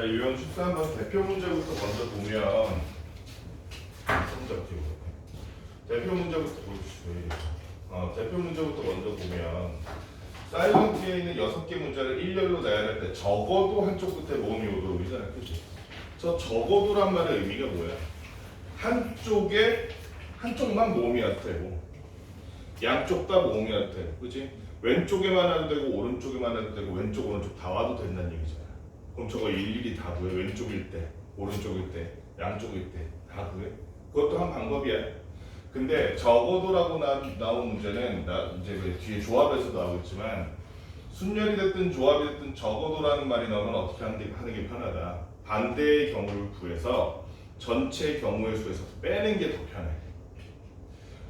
자, 유형 13번 대표 문제부터 먼저 보면 대표 문제부터 보시죠. 대표 문제부터 먼저 보면 사이먼트에 있는 6개 문자를 일렬로 나열할 때 적어도 한쪽 끝에 모음이 오도록 이잖아요. 그치? 저 적어도란 말의 의미가 뭐야? 한쪽만 모음이어도 되고 양쪽 다 모음이어도 되고 그치? 왼쪽에만 해도 되고 오른쪽에만 해도 되고 왼쪽 오른쪽 다 와도 된다는 얘기잖아. 그럼 저거 일일이 다 구해. 왼쪽일 때, 오른쪽일 때, 양쪽일 때 다 구해. 그것도 한 방법이야. 근데 적어도라고 나온 문제는 이제 뒤에 조합에서 나오겠지만 순열이 됐든 조합이 됐든 적어도라는 말이 나오면 어떻게 하는 게 편하다. 반대의 경우를 구해서 전체 경우의 수에서 빼는 게 더 편해.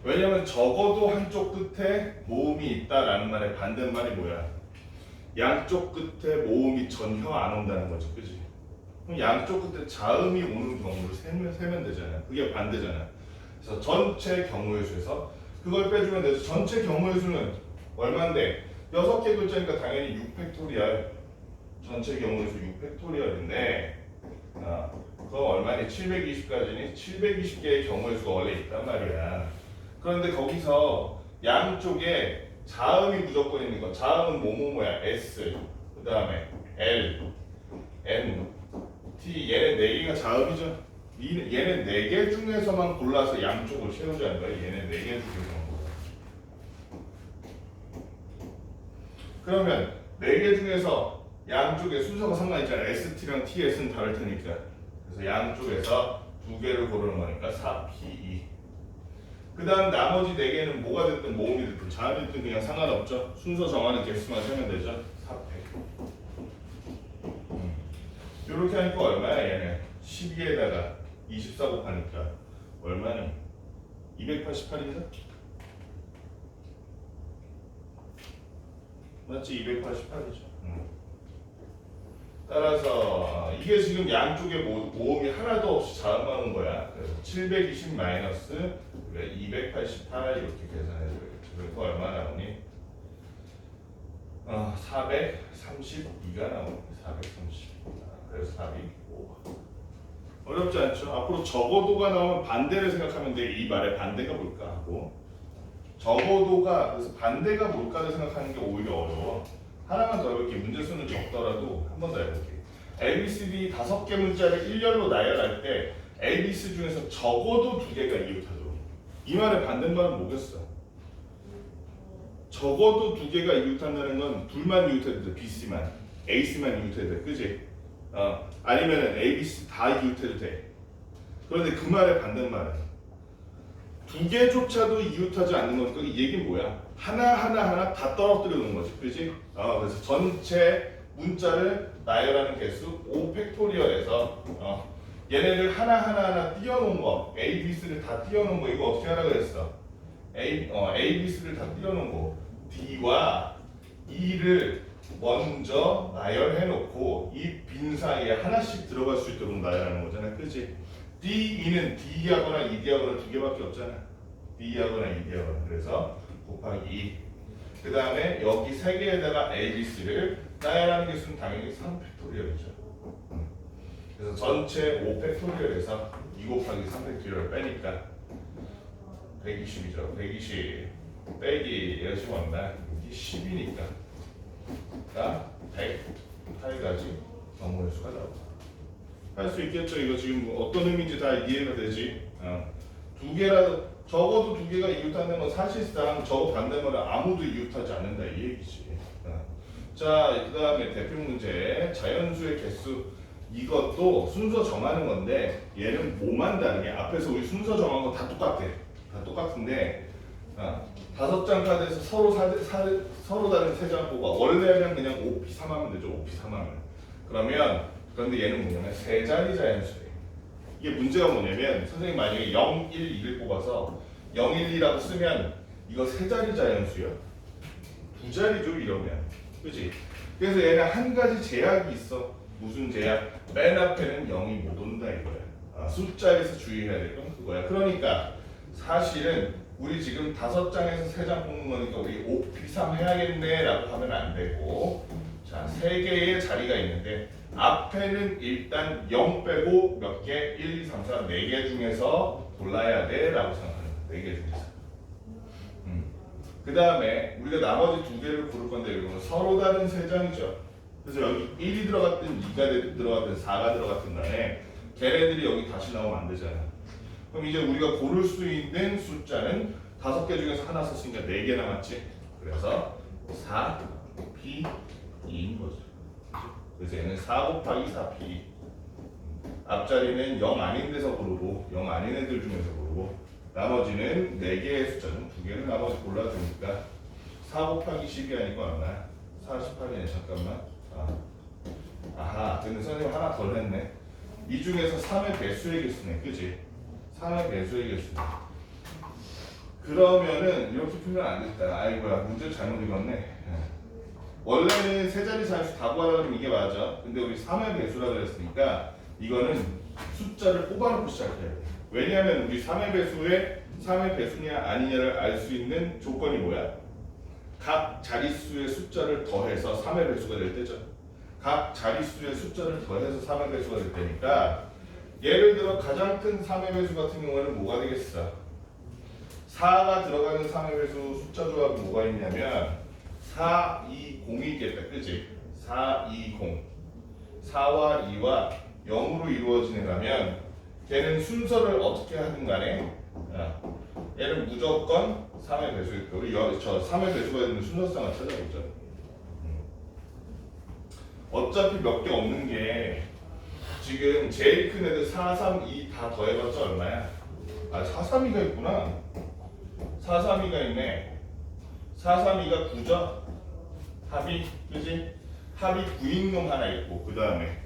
왜냐면 적어도 한쪽 끝에 모음이 있다라는 말의 반대말이 뭐야? 양쪽 끝에 모음이 전혀 안 온다는 거죠. 그지? 그럼 양쪽 끝에 자음이 오는 경우를 세면 되잖아. 그게 반대잖아. 그래서 전체 경우의 수에서 그걸 빼주면 돼서 전체 경우의 수는 얼마인데? 6개 글자니까 당연히 6팩토리얼. 전체 경우의 수 6팩토리얼인데 그거 얼마니? 720까지니? 720개의 경우의 수가 원래 있단 말이야. 그런데 거기서 양쪽에 자음이 무조건 있는 거. 자음은 뭐야? S, 그 다음에 L, N, T. 얘네 4개가 자음이죠. 얘네 4개 중에서만 골라서 양쪽을 채우자는 거야. 얘네 4개 중에서만 골라. 그러면 4개 중에서 양쪽에 순서가 상관있잖아. ST랑 TS는 다를 테니까. 그래서 양쪽에서 2개를 고르는 거니까 4P2. 그 다음 나머지 4개는 뭐가 됐든 모음이 됐든 자음이 됐든 그냥 상관없죠. 순서 정하는 개수만 세면 되죠. 400. 이렇게 하니까 얼마야 얘네? 12에다가 24 곱하니까 얼마냐? 288이죠? 맞지? 288이죠. 따라서 이게 지금 양쪽에 모음이 하나도 없이 자음만 온 거야. 그래서 720 마이너스 288 이렇게 계산해야 되겠죠. 그래서 얼마 나오니? 432가 나오니 430. 그래서 답이 5번. 어렵지 않죠? 앞으로 적어도가 나오면 반대를 생각하면 돼. 이 말의 반대가 뭘까 하고 적어도가 그래서 반대가 뭘까를 생각하는 게 오히려 어려워. 하나만 더 해볼게. 문제 수는 적더라도 한 번 더 해볼게. A, B, C, D 5개 문자를 일렬로 나열할 때 A, B, C 중에서 적어도 2개가 이웃하도록. 이 말의 반대말은 뭐겠어? 적어도 2개가 이웃한다는 건 둘만 이웃해도 돼. B, C만. A, C만 이웃해도 돼. 그지? 아니면은 A, B, C 다 이웃해도 돼. 그런데 그 말의 반대말은 2개조차도 이웃하지 않는 거니까 이 얘기는 뭐야? 하나 다 떨어뜨려 놓은 거지. 그지? 그래서 전체 문자를 나열하는 개수 5팩토리얼에서 얘네를 하나 띄워놓은 거 A, B, C를 다 띄워놓은 거 이거 어떻게 하라 그랬어? A, B, C를 다 띄워놓은 거 D와 E를 먼저 나열해놓고 이 빈 사이에 하나씩 들어갈 수 있도록 나열하는 거잖아. 그치? D, E는 D하거나 ED하거나 2개밖에 없잖아. D하거나 ED하거나. 그래서 곱하기 2. 그 다음에 여기 3개에다가 A, B, C를 나열하는 개수는 당연히 3팩토리얼이죠. 그래서 전체 5팩토리얼에서 2 곱하기 3팩토리얼 빼니까 120이죠. 120 빼기 여시 얼마? 10이니까 108가지 경우의 수가 나오고 할 수 있겠죠. 이거 지금 뭐 어떤 의미인지 다 이해가 되지. 2개라도 적어도 2개가 이웃하는 건 사실상 저거 반대말은 아무도 이웃하지 않는다 이 얘기지. 자, 그 다음에 대표 문제 자연수의 개수. 이것도 순서 정하는 건데 얘는 뭐만 다르게 앞에서 우리 순서 정한 거 다 똑같아. 다 똑같은데 5장 카드에서 서로 다른 3장 뽑아. 원래는 그냥 5P3 하면 되죠. 5P3 하면. 그런데 얘는 뭐냐면 3자리 자연수래. 이게 문제가 뭐냐면 선생님 만약에 0, 1, 2를 뽑아서 0, 1, 2라고 쓰면 이거 3자리 자연수야. 2자리죠 이러면. 그치? 그래서 얘는 한 가지 제약이 있어. 무슨 제약? 맨 앞에는 0이 못 온다 이거야. 숫자에서 주의해야 될 건 그거야. 그러니까 사실은 우리 지금 5장에서 3장 뽑는 거니까 우리 5P3 해야겠네 라고 하면 안 되고 자, 3개의 자리가 있는데 앞에는 일단 0 빼고 몇 개? 1, 2, 3, 4, 4개 중에서 골라야 돼 라고 생각하는 거야. 4개 중에서. 그 다음에 우리가 나머지 두 개를 고를 건데 이건 서로 다른 세 장이죠. 그래서 여기 1이 들어갔든 2가 들어갔든 4가 들어갔든 간에 걔네들이 여기 다시 나오면 안 되잖아. 그럼 이제 우리가 고를 수 있는 숫자는 5개 중에서 하나 썼으니까 4개 남았지. 그래서 4, P, 2인 거죠. 그래서 얘는 4 곱하기 4P. 앞자리는 0 아닌 데서 고르고 0 아닌 애들 중에서 고르고 나머지는 4개의 숫자는 2개를 나머지 골라도 되니까 4 곱하기 10이 아니고 얼마야? 48이네. 잠깐만. 아하. 근데 선생님 하나 덜 했네. 이 중에서 3의 배수의 개수네. 그치? 3의 배수의 개수네. 그러면은 이렇게 풀면 안 됐다. 아이고야. 문제를 잘못 읽었네. 원래는 세 자리 자연수 다 구하려면 이게 맞아. 근데 우리 3의 배수라 그랬으니까 이거는 숫자를 뽑아놓고 시작해야 돼. 왜냐하면 우리 3의 배수에 3의 배수냐 아니냐를 알 수 있는 조건이 뭐야? 각 자릿수의 숫자를 더해서 3의 배수가 될 때죠. 각 자릿수의 숫자를 더해서 3의 배수가 될 때니까 예를 들어 가장 큰 3의 배수 같은 경우에는 뭐가 되겠어? 4가 들어가는 3의 배수 숫자 조합이 뭐가 있냐면 4, 2, 0이 있겠다. 그치? 4, 2, 0 4와 2와 0으로 이루어진 애라면 걔는 순서를 어떻게 하든 간에 얘는 무조건 3의 배수일 거고 우리 저 3의 배수가 있는 순서상을 찾아보죠. 어차피 몇 개 없는 게 지금 제일 큰 애들 4, 3, 2 다 더해봤자 얼마야? 4, 3, 2가 있구나. 4, 3, 2가 있네. 4, 3, 2가 9죠? 합이, 그지? 합이 9인 놈 하나 있고 그 다음에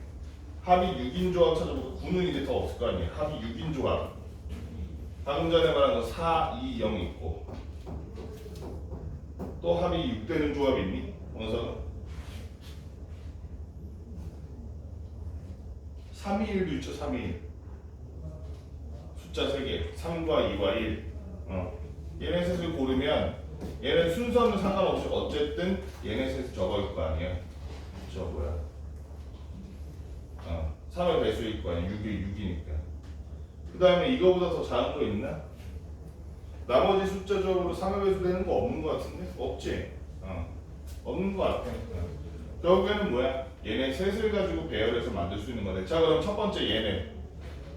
합이 6인 조합 찾아보고 9는 이제 더 없을 거 아니에요. 합이 6인 조합. 방금 전에 말한 거 4, 2, 0 있고 또 합이 6 되는 조합이 있니? 원서는 3, 2, 1도 있죠. 3, 2, 1 숫자 3개 3과 2와 1 얘네 셋을 고르면 얘는 순서는 상관없이 어쨌든 얘네 셋이 저거일 거 아니야. 저 뭐야 3의 배수일 거 아니야. 6이니까 그 다음에 이거보다 더 작은 거 있나? 나머지 숫자 조합으로 3의 배수 되는 거 없는 거 같은데? 없지? 없는 거 같아. 결국에는 뭐야? 얘네 셋을 가지고 배열해서 만들 수 있는 거네. 자 그럼 첫 번째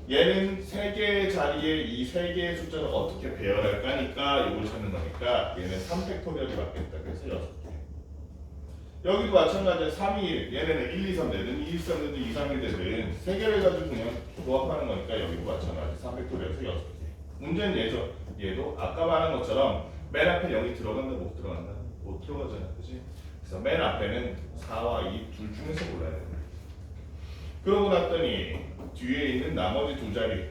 얘는 3개의 자리에 이 3개의 숫자를 어떻게 배열할 까니까 이걸 찾는 거니까 얘는 3팩토리얼이 맞겠다. 그래서 6개. 여기도 마찬가지야. 3, 2, 1 얘네는 1, 2, 3 되든 2, 3 되든 2, 3이 되든 3개를 가지고 그냥 조합하는 거니까 여기도 마찬가지 3팩토리얼에서 6개. 문제는 얘도 아까 말한 것처럼 맨 앞에 0이 들어간다 못 들어간다? 못 들어가잖아. 그치? 그래서 맨 앞에는 4와 2 둘 중에서 골라야 돼. 그러고 났더니 뒤에 있는 나머지 두 자리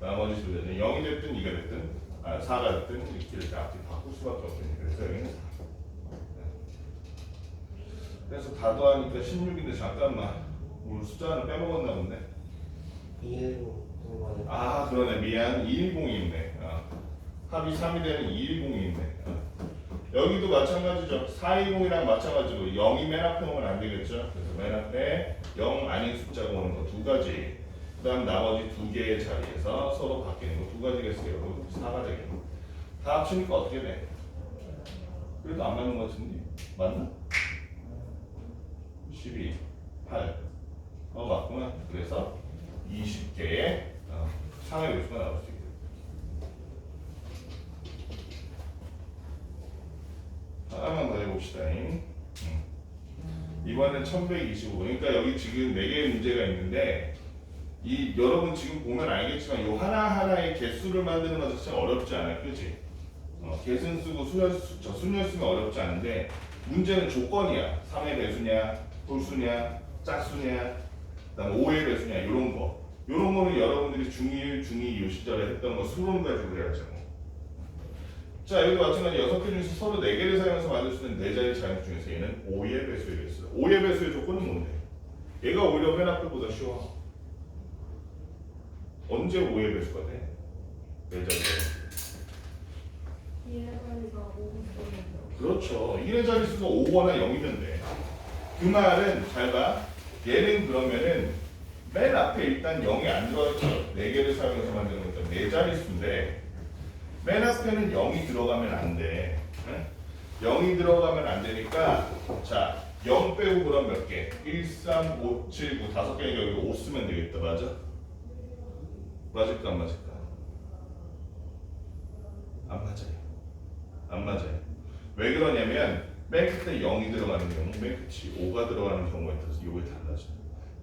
0이 됐든 2가 됐든 4가 됐든 이렇게 앞뒤 바꿀 수밖에 없으니 그래서 여기는 4. 그래서 다 더하니까 16인데 잠깐만 우리 숫자 하나 빼먹었나 본데. 210 그러네. 미안. 210이 있네. 합이 3이 되는 210이 있네. 여기도 마찬가지죠. 410이랑 마찬가지로 0이 맨 앞에 오면 안 되겠죠. 그래서 맨 앞에 0 아닌 숫자가 오는 거 두 가지. 그 다음 나머지 두 개의 자리에서 서로 바뀌는 거 두 가지겠어요. 4가 되겠네. 다 합치니까 어떻게 돼? 그래도 안 맞는 것 같은데? 맞나? 12, 8. 맞구나. 그래서 20개의 상의 배수가 나올 수 있겠다. 하나만 더 해봅시다. 이번엔 1125. 그러니까 여기 지금 4개의 문제가 있는데 여러분 지금 보면 알겠지만 이 하나하나의 개수를 만드는 것은 진짜 어렵지 않아요. 그치? 개순 쓰고 순열 쓰면 어렵지 않은데 문제는 조건이야. 3의 배수냐, 홀수냐, 짝수냐, 그다음에 5의 배수냐 이런 거. 이런 거는 여러분들이 중1, 중2 요 시절에 했던 거 수론 가지고 해야죠. 자 여기 마찬가지 6개 중에서 서로 4개를 사용해서 만들 수 있는 4자리 자연수 중에서 얘는 5의 배수이겠어. 5의 배수의 조건은 뭔데? 얘가 오히려 맨 앞에보다 쉬워. 언제 5의 배수가 돼? 4자리가. 1의 자리가 5. 그렇죠. 1의 자릿수가 5거나 0이면 돼. 그 말은 잘 봐. 얘는 그러면은 맨 앞에 일단 0이 안 들어가서 4개를 사용해서 만드는 거니까 4자릿수인데 맨 앞에는 0이 들어가면 안 돼. 응? 0이 들어가면 안 되니까 자, 0 빼고 그럼 몇 개? 1, 3, 5, 7, 9 5개니까 여기 5 쓰면 되겠다. 맞아? 맞을까 안 맞을까? 안 맞아요. 안 맞아요. 왜 그러냐면 맨 끝에 0이 들어가는 경우, 맨 끝이 5가 들어가는 경우에 따라서 이게 달라져.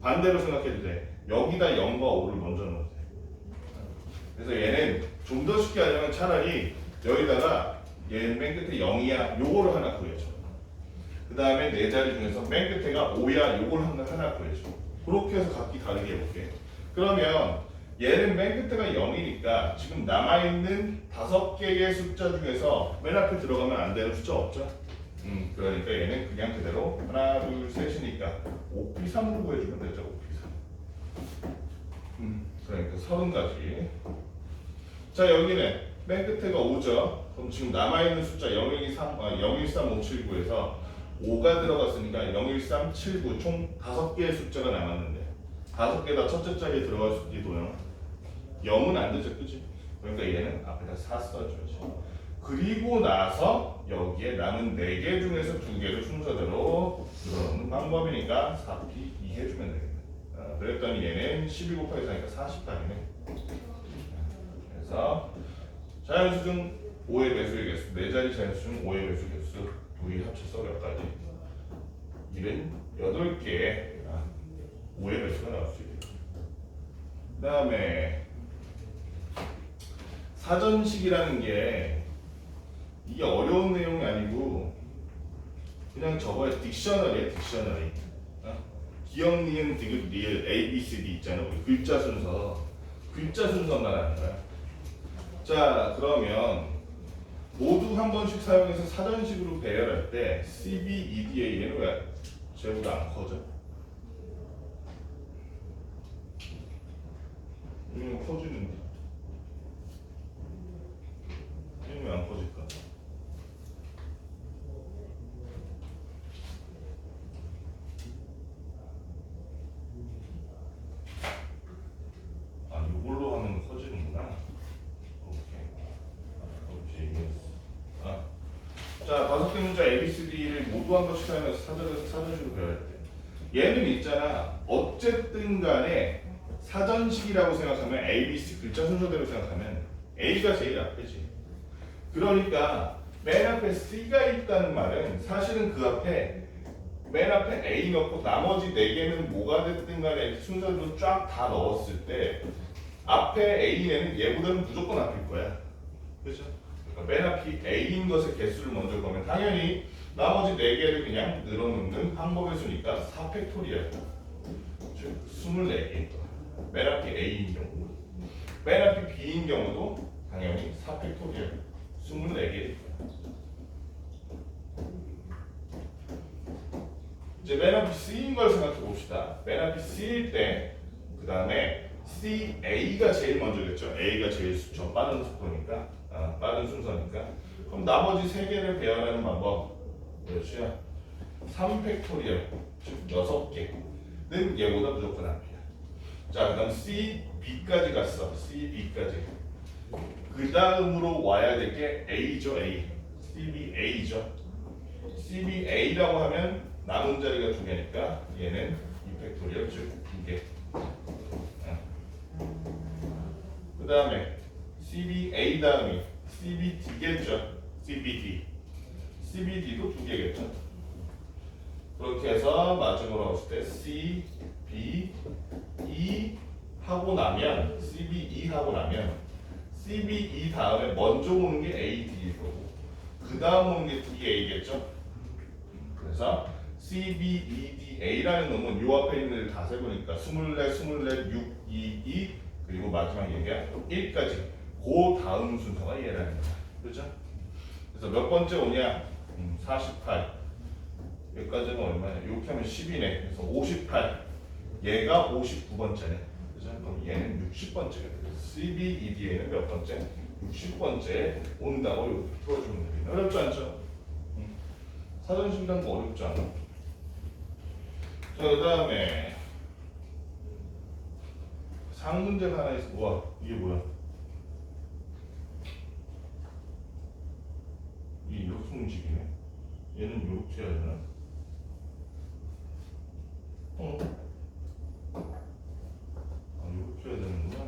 반대로 생각해도 돼. 여기다 0과 5를 먼저 넣어도 돼. 그래서 얘는 좀 더 쉽게 하려면 차라리 여기다가 얘는 맨 끝에 0이야 요거를 하나 구해줘. 그 다음에 네 자리 중에서 맨 끝에가 5야 요걸 하나 구해줘. 그렇게 해서 각기 다르게 해볼게. 그러면 얘는 맨 끝에가 0이니까 지금 남아있는 5개의 숫자 중에서 맨 앞에 들어가면 안 되는 숫자 없죠? 그러니까 얘는 그냥 그대로 하나 둘 셋이니까 5p3으로 구해주면 되죠. 5p3. 그러니까 30가지. 자 여기는 맨 끝에가 5죠. 그럼 지금 남아있는 숫자 01357구에서 5가 들어갔으니까 01379 총 5개의 숫자가 남았는데 5개 다 첫째 자리에 들어갈 수 있도요. 0은 안 되죠, 그치? 그러니까 얘는 앞에다 4 써줘야죠. 그리고 나서 여기에 남은 4개 중에서 2개를 순서대로 늘어놓는 방법이니까 4p 2 해주면 되겠네. 그랬더니 얘는 12 곱하기 4니까 48이네. 그래서 자연수 중 5의 배수의 개수, 4자리 자연수 중 5의 배수 개수 둘이 합쳐서 몇 가지? 78개 5의 배수가 나올 수 있겠다. 그 다음에 사전식이라는 게 이게 어려운 내용이 아니고 그냥 저거에 딕셔너리야, 딕셔너리. 기억, 니은, 디귿, 리을, A, B, C, D 있잖아. 우리 글자 순서만 하는 거야. 자, 그러면 모두 한 번씩 사용해서 사전식으로 배열할 때 C, B, E, D, A는 왜 쟤보다 안 커져? 이거 커지는데. 이거 왜 안 커질까? 아, 이걸로 하면 커지는구나. 오케이. 자, 5개 문자 A, B, C, D를 모두 한 번씩 사용해서 사전식으로 배워야 돼. 얘는 있잖아. 어쨌든 간에 사전식이라고 생각하면 A, B, C 글자 순서대로 생각하면 A가 제일 앞이지. 그러니까 맨 앞에 C가 있다는 말은 사실은 그 앞에 맨 앞에 A 넣고 나머지 4개는 뭐가 됐든 간에 순서대로 쫙 다 넣었을 때 앞에 A는 얘보다는 무조건 앞일 거야. 그렇죠? 그러니까 맨 앞이 A인 것의 개수를 먼저 보면 당연히 나머지 4개를 그냥 늘어놓는 항목의 수니까 4팩토리얼. 즉 24개. 맨 앞이 A인 경우. 맨 앞이 B인 경우도 당연히 4팩토리얼. 24개. 이제 맨 앞이 C인 걸 생각해 봅시다. 맨 앞이 C일 때 그 다음에 C, A가 제일 먼저겠죠. A가 제일 저 빠른 속도니까, 빠른 순서니까. 그럼 나머지 3개를 배열하는 방법 몇이야? 3팩토리얼, 즉 6개는 얘보다 무조건 앞이야. 자, 그 다음 C, B까지 갔어. C, B까지. 그 다음으로 와야 될 게 A죠, A. C, B, A죠. C, B, A라고 하면 남은 자리가 2개니까 얘는 2팩토리얼, 즉 2개. 그 다음에 CBA 다음이 CBD겠죠. CBD. CBD도 2개겠죠. 그렇게 해서 마지막으로 했을 때 C, B, E 하고 나면 CBE 하고 나면 CBE 다음에 먼저 오는 게 AD일 거고 그 다음 오는 게 DA겠죠. 그래서 CBEDA라는 놈은 요 앞에 있는 애들 다 세보니까 24, 6, 2, 2 그리고 마지막 얘기가 1까지 그 다음 순서가 얘라는 거야. 그렇죠? 그래서 몇 번째 오냐? 48 여기까지는 얼마냐? 이렇게 하면 10이네. 그래서 58 얘가 59번째네. 그죠? 그럼 얘는 60번째가 되겠어. CBEDA는 몇 번째? 60번째 온다고 이렇게 풀어주면 되겠네. 어렵지 않죠? 사전식이란 거 어렵지 않아. 자, 그 다음에 상문제가 하나 있어. 와, 이게 뭐야? 이게 이렇게 움직이네. 얘는 이렇게 해야 되나? 이렇게 해야 되는구나.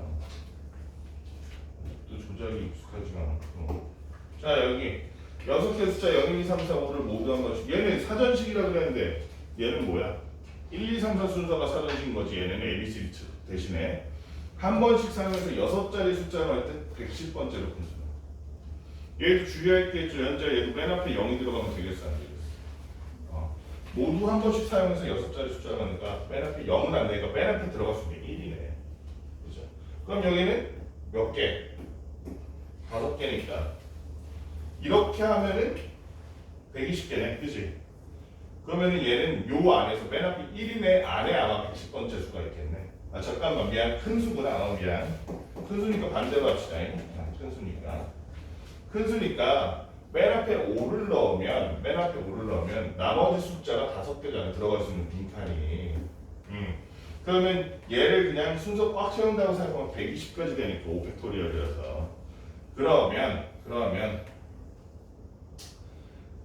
또 조작이 익숙하지가 않고. 자, 여기 6개 숫자 0, 1, 2, 3, 4, 5를 모두 한 것이. 얘는 사전식이라 그랬는데 얘는 뭐야? 1, 2, 3, 4 순서가 사전식인 거지. 얘는 ABCD 대신에 한 번씩 사용해서 6자리 숫자로 할 때 110번째로 분수다. 얘도 주의할 게 있죠. 현재 얘도 맨 앞에 0이 들어가면 되겠어, 안 되겠어? 모두 한 번씩 사용해서 6자리 숫자가 하니까 맨 앞에 0은 안 되니까 맨 앞에 들어갔으면 1이네. 그죠? 그럼 여기는 몇 개? 5개니까 이렇게 하면은 120개네. 그지? 그러면은 얘는 요 안에서 맨 앞에 1이네 안에 아마 110번째 수가 있겠네. 아 잠깐만 미안. 큰 수구나. 미안. 큰 수니까 반대로 합시다. 큰 수니까. 큰 수니까 맨 앞에 5를 넣으면 나머지 숫자가 5개잖아. 들어갈 수 있는 빈칸이. 그러면 얘를 그냥 순서 꽉 채운다고 생각하면 120까지 되니까 5팩토리얼이라서 그러면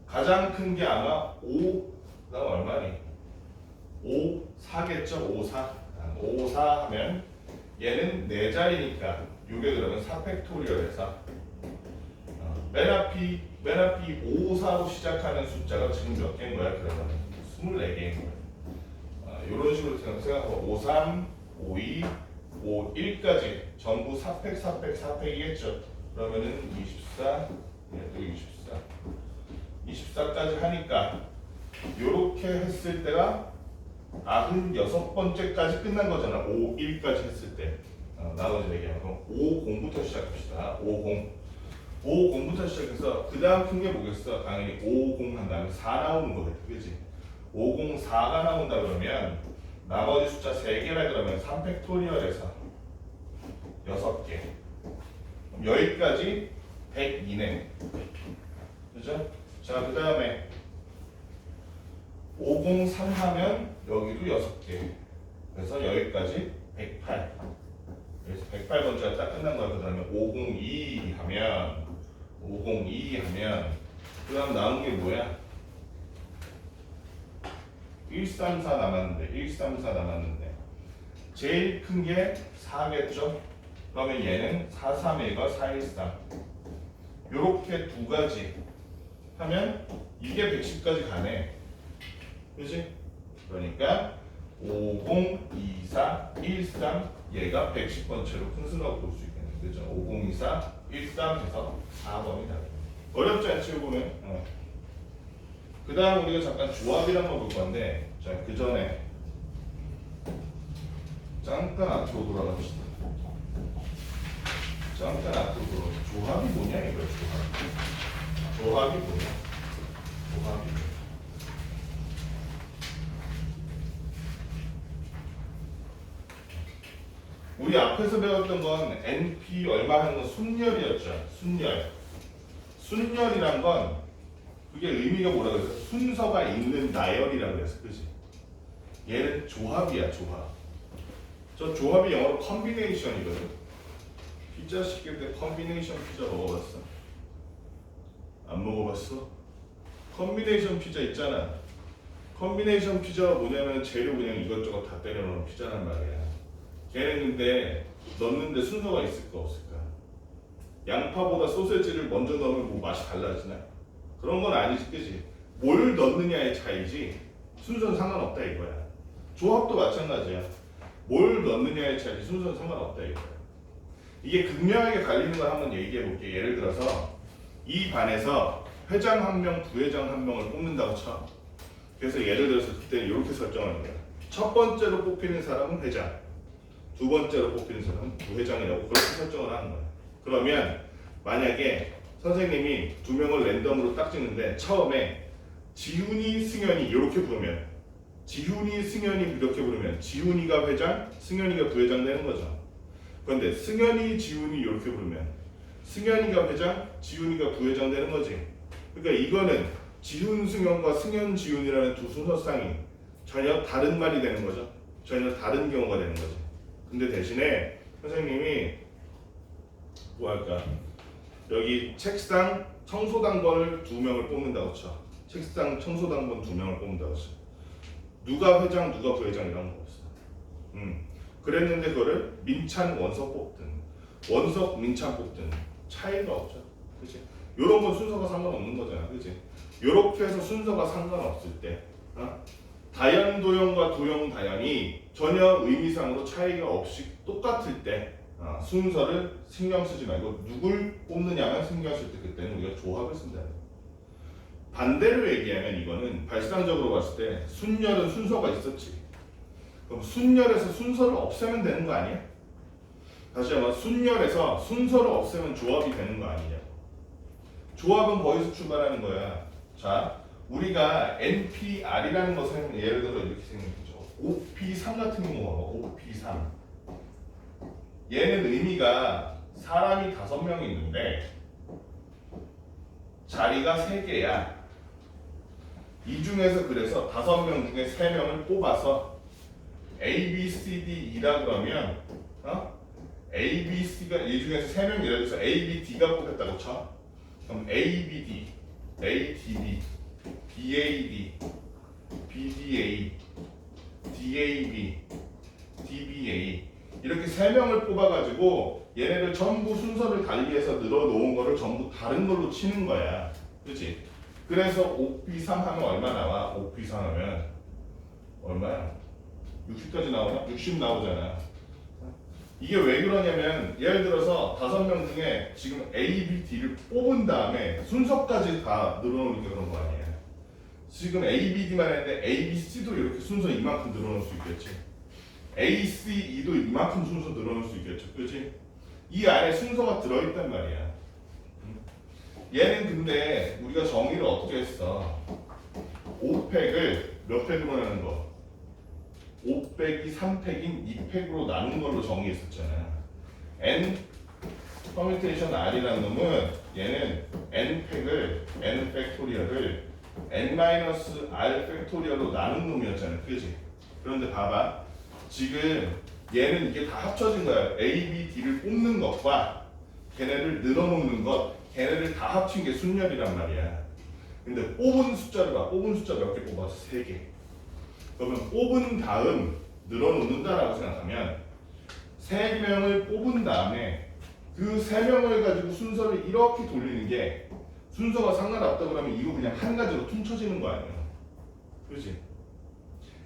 가장 큰 게 아마 5가 얼마니? 5, 4겠죠? 5, 4 5, 4 하면 얘는 4자리니까 이게 그러면 4팩토리얼에서 맨 앞이 5, 4로 시작하는 숫자가 지금 몇 개인 거야? 그러면 24개인 거야. 이런 식으로 생각하고 5, 3, 5, 2, 5, 1까지 전부 4팩, 4팩, 4팩이겠죠? 그러면은 24, 또 24, 24까지 하니까 이렇게 했을 때가 96번째까지 끝난 거잖아. 5, 1까지 했을 때. 나머지 얘기하면 그럼 5, 0부터 시작합시다. 5, 0. 5, 0부터 시작해서 그 다음 큰 게 뭐겠어? 당연히 5, 0 한 다음에 4 나오는 거겠지. 그지? 5, 0, 4가 나온다 그러면 나머지 숫자 3개라 그러면 3팩토리얼에서 6개. 그럼 여기까지 102네. 그죠? 자, 그 다음에 503 하면 여기도 6개. 그래서 여기까지 108. 그래서 108번째가 딱 끝난 거야. 그 다음에 502 하면 그 다음 남은 게 뭐야? 134 남았는데 제일 큰 게 4겠죠? 그러면 얘는 431과 413 요렇게 두 가지 하면 이게 110까지 가네. 그지? 그러니까 50, 24, 13 얘가 110번째로 큰 수라고 볼 수 있겠네. 그죠? 50, 24, 13 해서 4번이다. 어렵지 않지 보면. 그 다음 우리가 잠깐 조합이란 거 볼 건데, 자, 그 전에 잠깐 앞으로 돌아갑시다. 잠깐 앞으로 돌아가. 조합이 뭐냐 이거야. 조합이 뭐냐? 조합이 뭐냐? 우리 앞에서 배웠던 건 NP 얼마 하는 건 순열이었죠. 순열이란 건 그게 의미가 뭐라고 해서 순서가 있는 나열이라고 해서 그지? 얘는 조합이야, 조합. 저 조합이 영어로 컨비네이션이거든. 피자 시킬 때 컨비네이션 피자 먹어봤어? 안 먹어봤어? 컨비네이션 피자 있잖아. 컨비네이션 피자가 뭐냐면 재료 그냥 이것저것 다 때려놓은 피자란 말이야. 걔는 근데 넣는데 순서가 있을까 없을까? 양파보다 소세지를 먼저 넣으면 뭐 맛이 달라지나? 그런 건 아니지, 그지? 뭘 넣느냐의 차이지 순서는 상관없다 이거야. 조합도 마찬가지야. 뭘 넣느냐의 차이지 순서는 상관없다 이거야. 이게 극명하게 갈리는 걸 한번 얘기해 볼게. 예를 들어서 이 반에서 회장 한 명, 부회장 한 명을 뽑는다고 쳐. 그래서 예를 들어서 그때 이렇게 설정하는 거야. 첫 번째로 뽑히는 사람은 회장, 두 번째로 뽑히는 사람은 부회장이라고 그렇게 설정을 하는 거야. 그러면 만약에 선생님이 두 명을 랜덤으로 딱 찍는데 처음에 지훈이, 승현이 이렇게 부르면 지훈이, 승현이 이렇게 부르면 지훈이가 회장, 승현이가 부회장 되는 거죠. 그런데 승현이, 지훈이 이렇게 부르면 승현이가 회장, 지훈이가 부회장 되는 거지. 그러니까 이거는 지훈, 승현과 승현, 지훈이라는 두 순서상이 전혀 다른 말이 되는 거죠. 전혀 다른 경우가 되는 거죠. 근데 대신에 선생님이 뭐 할까? 여기 책상 청소당번을 2명을 뽑는다고 쳐. 책상 청소당번 2명을 뽑는다고 쳐. 누가 회장 누가 부회장이라는 거 없어. 그랬는데 그거를 민찬 원석 뽑든 원석 민찬 뽑든 차이가 없죠. 그치? 요런 건 순서가 상관없는 거잖아. 그치? 요렇게 해서 순서가 상관없을 때 다연 도형과 도형 다연이 전혀 의미상으로 차이가 없이 똑같을 때 순서를 신경 쓰지 말고 누굴 뽑느냐만 신경 쓸 때 그때는 우리가 조합을 쓴다. 반대로 얘기하면 이거는 발상적으로 봤을 때 순열은 순서가 있었지. 그럼 순열에서 순서를 없애면 되는 거 아니야? 다시 한번 순열에서 순서를 없애면 조합이 되는 거 아니냐? 조합은 거기서 출발하는 거야. 자, 우리가 NPR이라는 것은 예를 들어 이렇게 생겼죠. OP3 같은 경우가 OP3. 얘는 의미가 사람이 5명이 있는데 자리가 3개야. 이 중에서 그래서 5명 중에 3명을 뽑아서 A, B, C, D, E라 그러면 A, B, C가 이 중에서 3명 예를 들어서 A, B, D가 뽑혔다고 쳐. 그럼 A, B, D, A, D, B, B, A, D, B, D, A, D, A, B, D, B, A 이렇게 3명을 뽑아가지고 얘네를 전부 순서를 달리해서 늘어놓은 거를 전부 다른 걸로 치는 거야. 그렇지? 그래서 5P3 하면 얼마 나와? 5P3 하면 얼마야? 60까지 나오나? 60 나오잖아. 이게 왜 그러냐면 예를 들어서 5명 중에 지금 A, B, D를 뽑은 다음에 순서까지 다 늘어놓으니까 그런 거 아니야. 지금 A, B, D만 했는데 A, B, C도 이렇게 순서 이만큼 늘어놓을 수 있겠지. A, C, E도 이만큼 순서 늘어놓을 수 있겠죠. 그렇지? 이 안에 순서가 들어있단 말이야. 얘는 근데 우리가 정의를 어떻게 했어? 5팩을 몇 팩으로 나눈 거? 5팩이 3팩인 2팩으로 나눈 걸로 정의했었잖아. N 퍼뮤테이션 R이라는 놈은 얘는 N팩을 N 팩토리얼을 N-R 팩토리얼로 나눈 놈이었잖아. 그지? 그런데 봐봐. 지금 얘는 이게 다 합쳐진 거야. A, B, D를 뽑는 것과 걔네를 늘어놓는 것, 걔네를 다 합친 게 순열이란 말이야. 근데 뽑은 숫자를 봐. 뽑은 숫자 몇 개 뽑았어? 3개. 그러면 뽑은 다음 늘어놓는다라고 생각하면 3명을 뽑은 다음에 그 3명을 가지고 순서를 이렇게 돌리는 게 순서가 상관없다 그러면 이거 그냥 한 가지로 퉁쳐지는 거 아니야. 그렇지?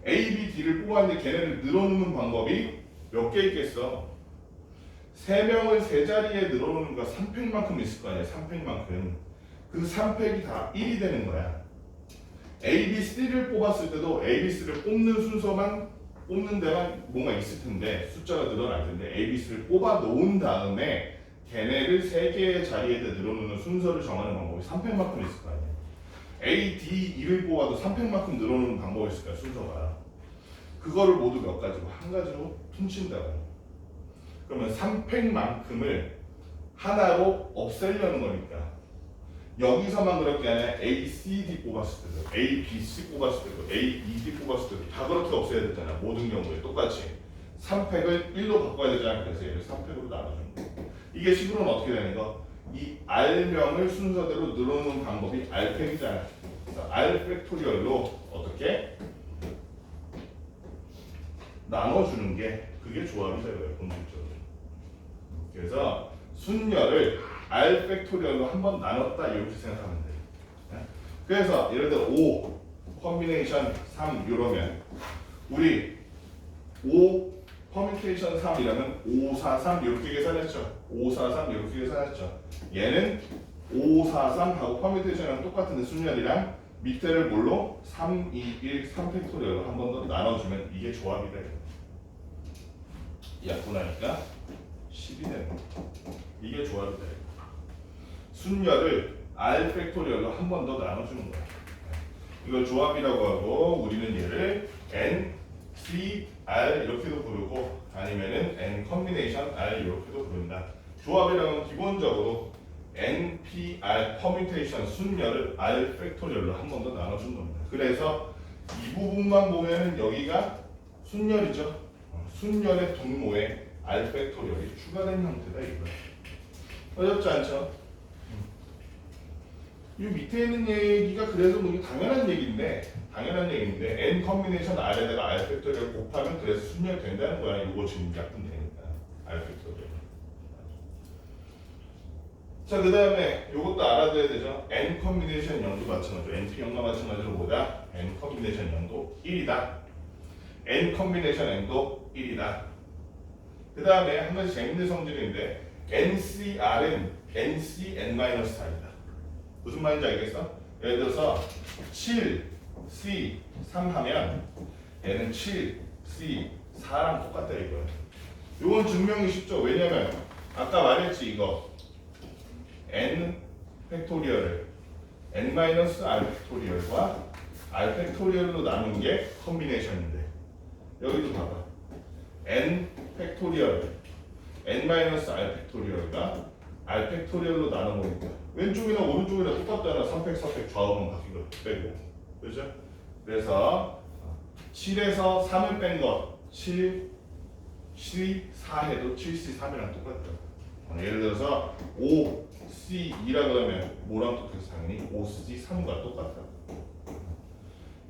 A, B, D를 뽑았는데 걔네를 늘어놓는 방법이 몇 개 있겠어? 3명을 3자리에 늘어놓는 거 3팩만큼 있을 거 아니야. 3팩만큼. 그 3팩이 다 1이 되는 거야. A, B, C를 뽑았을 때도 A, B, C를 뽑는 순서만 뽑는 데만 뭔가 있을 텐데 숫자가 늘어날 텐데 A, B, C를 뽑아 놓은 다음에 걔네를 3개의 자리에 늘어놓는 순서를 정하는 방법이 3팩만큼 있을 거 아니야. A, D, E를 뽑아도 3팩만큼 늘어놓는 방법이 있을 거야. 순서가. 그거를 모두 몇 가지로? 한 가지로 퉁친다고. 그러면 3팩만큼을 하나로 없애려는 거니까 여기서만 그럴 게 아니라 A, C, D 뽑았을 때도 A, B, C 뽑았을 때도 A, E, D 뽑았을 때도 다 그렇게 없애야 되잖아. 모든 경우에 똑같이 3팩을 1로 바꿔야 되잖아. 그래서 얘를 3팩으로 나눠주는 거야. 이게 식으로는 어떻게 되는 거? 이 R명을 순서대로 늘어놓는 방법이 R팩이잖아. 그래서 R 팩토리얼로 어떻게 나눠주는 게 그게 조합이 되고요. 본질적으로. 그래서 순열을 R 팩토리얼로 한번 나눴다 이렇게 생각하면 돼요. 그래서 예를 들어 5 컴비네이션 3 이러면 우리 5 퍼뮤테이션 3이라면 5, 4, 3 이렇게 계산했죠. 5, 4, 3 이렇게 계산했죠. 얘는 5, 4, 3하고 퍼뮤테이션이랑 똑같은데 순열이랑 밑에를 뭘로? 3, 2, 1, 3 팩토리얼로 한 번 더 나눠주면 이게 조합이 돼요. 약분하니까 10이 되는 거예요. 이게 조합이 돼요. 순열을 R 팩토리얼로 한 번 더 나눠주는 거예요. 이걸 조합이라고 하고 우리는 얘를 N, C, R 이렇게도 부르고 아니면은 N 컴비네이션 R 이렇게도 부른다. 조합이라는 건 기본적으로 N, P, R 퍼뮤테이션 순열을 R 팩토리얼로 한 번 더 나눠준 겁니다. 그래서 이 부분만 보면은 여기가 순열이죠. 순열의 분모에 R 팩토리얼이 추가된 형태다 이거야. 어렵지 않죠? 이 밑에 있는 얘기가 그래서 뭐 이게 당연한 얘기인데 n 컨비네이션 R에다가 R 팩토리얼 곱하면 그래서 순열이 된다는 거야. 이거 지금 약분 되니까 R 팩토리얼. 자, 그 다음에 이것도 알아둬야 되죠. n 컨비네이션 0도 마찬가지로 np형과 마찬가지로 뭐다? n 컨비네이션 0도 1이다. n 컨비네이션 n도 1이다. 그 다음에 한 가지 재밌는 성질인데 NCR은 NCn-R이다. 무슨 말인지 알겠어? 예를 들어서 7, C, 3 하면 얘는 7, C, 4랑 똑같다 이거야. 이건 증명이 쉽죠. 왜냐면 아까 말했지 이거 n 팩토리얼을 n-r 팩토리얼과 r 팩토리얼로 나눈 게 컨비네이션인데 여기도 봐봐. n 팩토리얼 n-r 팩토리얼과 r 팩토리얼로 나눠보니까 왼쪽이나 오른쪽이나 똑같잖아. 3팩, 4팩 좌우만 바뀐 거 빼고. 그죠? 그래서 7에서 3을 뺀 것 7C 4 해도 7C 3이랑 똑같다. 예를 들어서 5C2라 그러면 뭐랑 똑같아? 당연히 5C 3과 똑같다.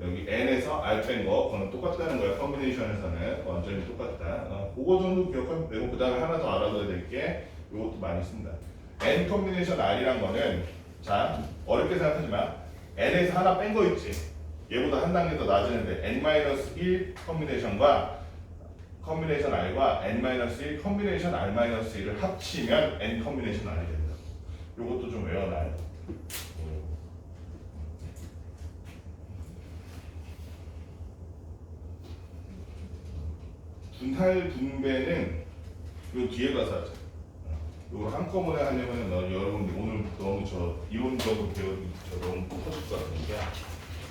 여기 n에서 r 뺀 거 그거는 똑같다는 거야. 컨비네이션에서는 완전히 똑같다. 그거 정도 기억하면 되고 그 다음에 하나 더 알아둬야 될 게 이것도 많이 쓴다. n 컨비네이션 r이란 거는 자 어렵게 생각하지 마. n에서 하나 뺀 거 있지. 얘보다 한 단계 더 낮은데 n-1 컨비네이션과 컨비네이션 r과 n-1 컨비네이션 r-1을 합치면 n 컨비네이션 r이 된다. 이것도 좀 외워놔요. 분할 분배는 요 뒤에 가서 하자. 이걸 한꺼번에 하려면 여러분들 오늘 너무 이론적으로 배우기 너무 커질 것 같으니까